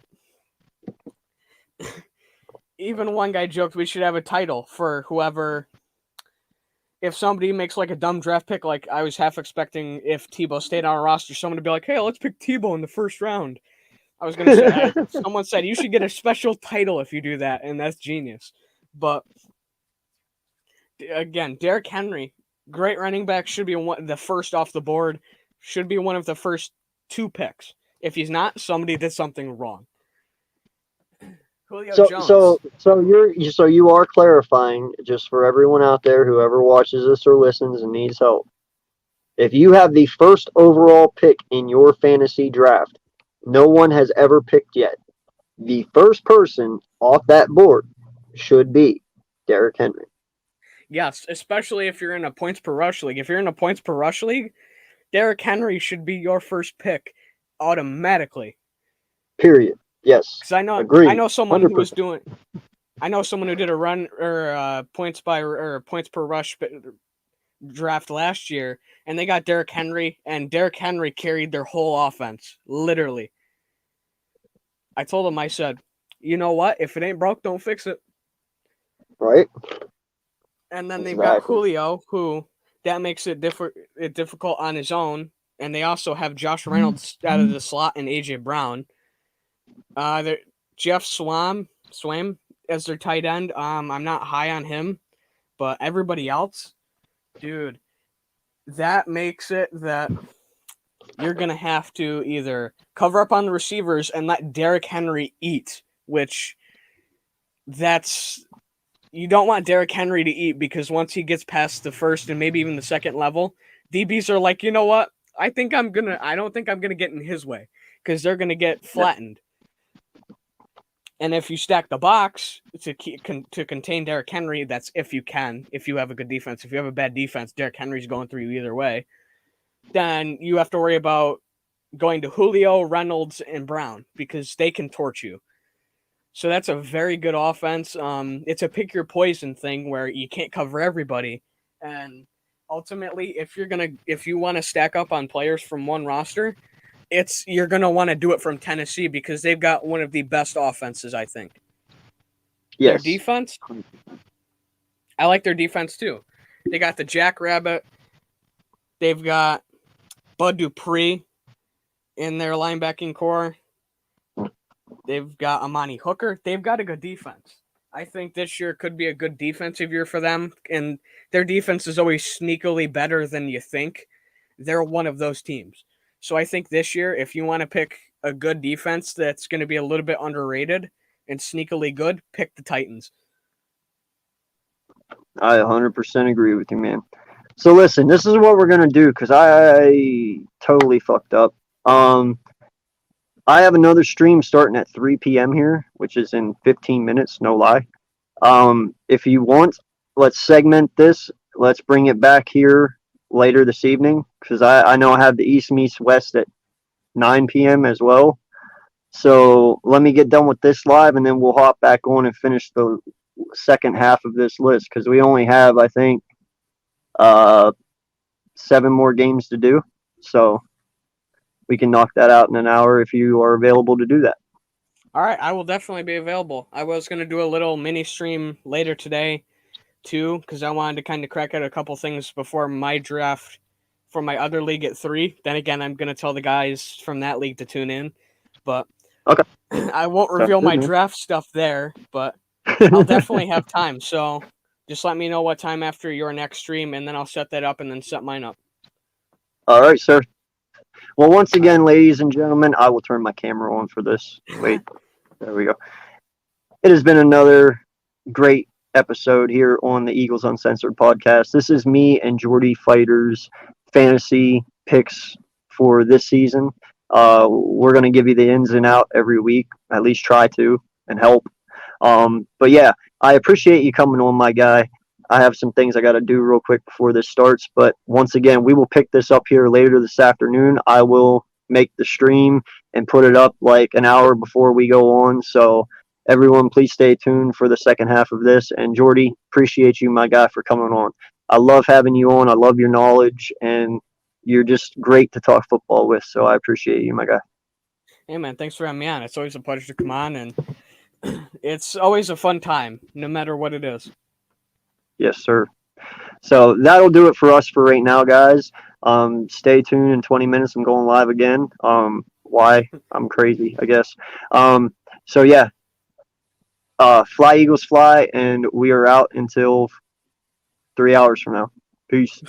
even one guy joked we should have a title for whoever. If somebody makes like a dumb draft pick, like I was half expecting if Tebow stayed on our roster, someone to be like, hey, let's pick Tebow in the first round. I was gonna say, someone said you should get a special title if you do that, and that's genius. But again, Derrick Henry, great running back, should be the first off the board, should be one of the first 2 picks. If he's not, somebody did something wrong. Julio Jones. So you are clarifying just for everyone out there, whoever watches this or listens and needs help. If you have the first overall pick in your fantasy draft, no one has ever picked yet. The first person off that board should be Derrick Henry. Yes, especially if you're in a points per rush league. If you're in a points per rush league, Derrick Henry should be your first pick automatically. Period. Yes. Because I Agreed. know someone 100%. who did a run or points per rush draft last year, and they got Derrick Henry, and Derrick Henry carried their whole offense, literally. I told him, I said, you know what? If it ain't broke, don't fix it. Right? And then they've got Exactly. Julio, who that makes it difficult on his own. And they also have Josh Reynolds out of the slot and AJ Brown. Jeff Swaim, as their tight end. I'm not high on him, but everybody else, dude, that makes it that you're going to have to either cover up on the receivers and let Derrick Henry eat, which that's you don't want Derrick Henry to eat because once he gets past the first and maybe even the second level, DBs are like, you know what? I don't think I'm gonna get in his way because they're gonna get flattened. And if you stack the box to contain Derrick Henry, that's if you can. If you have a good defense, if you have a bad defense, Derrick Henry's going through you either way. Then you have to worry about going to Julio, Reynolds, and Brown because they can torch you. So that's a very good offense. It's a pick your poison thing where you can't cover everybody, and ultimately, if you want to stack up on players from one roster, you're gonna want to do it from Tennessee because they've got one of the best offenses, I think. Their Yes. defense, I like their defense too. They got the Jackrabbit. They've got Bud Dupree in their linebacking core. They've got Amani Hooker. They've got a good defense. I think this year could be a good defensive year for them, and their defense is always sneakily better than you think. They're one of those teams. So I think this year, if you want to pick a good defense that's going to be a little bit underrated and sneakily good, pick the Titans. I 100% agree with you, man. So listen, this is what we're gonna do because I totally fucked up. I have another stream starting at 3 p.m. here, which is in 15 minutes, no lie. If you want, let's segment this. Let's bring it back here later this evening because I know I have the East meets West at 9 p.m. as well. So let me get done with this live and then we'll hop back on and finish the second half of this list because we only have, I think, 7 more games to do. So we can knock that out in an hour if you are available to do that. All right, I will definitely be available. I was going to do a little mini stream later today, too, because I wanted to kind of crack out a couple things before my draft for my other league at 3. Then again, I'm going to tell the guys from that league to tune in. But okay. I won't reveal my draft stuff there, but I'll definitely have time. So just let me know what time after your next stream, and then I'll set that up and then set mine up. All right, sir. Well, once again, ladies and gentlemen, I will turn my camera on for this. Wait, there we go. It has been another great episode here on the Eagles Uncensored podcast. This is me and Jordy Fighters fantasy picks for this season. We're going to give you the ins and out every week, at least try to, and help. But yeah, I appreciate you coming on, my guy. I have some things I got to do real quick before this starts. But once again, we will pick this up here later this afternoon. I will make the stream and put it up like an hour before we go on. So everyone, please stay tuned for the second half of this. And Jordy, appreciate you, my guy, for coming on. I love having you on. I love your knowledge, and you're just great to talk football with. So I appreciate you, my guy. Hey, man, thanks for having me on. It's always a pleasure to come on, and it's always a fun time, no matter what it is. Yes, sir. So that'll do it for us for right now, guys. Stay tuned in 20 minutes. I'm going live again. Why? I'm crazy, I guess. So yeah, fly Eagles fly, and we are out until 3 hours from now. Peace.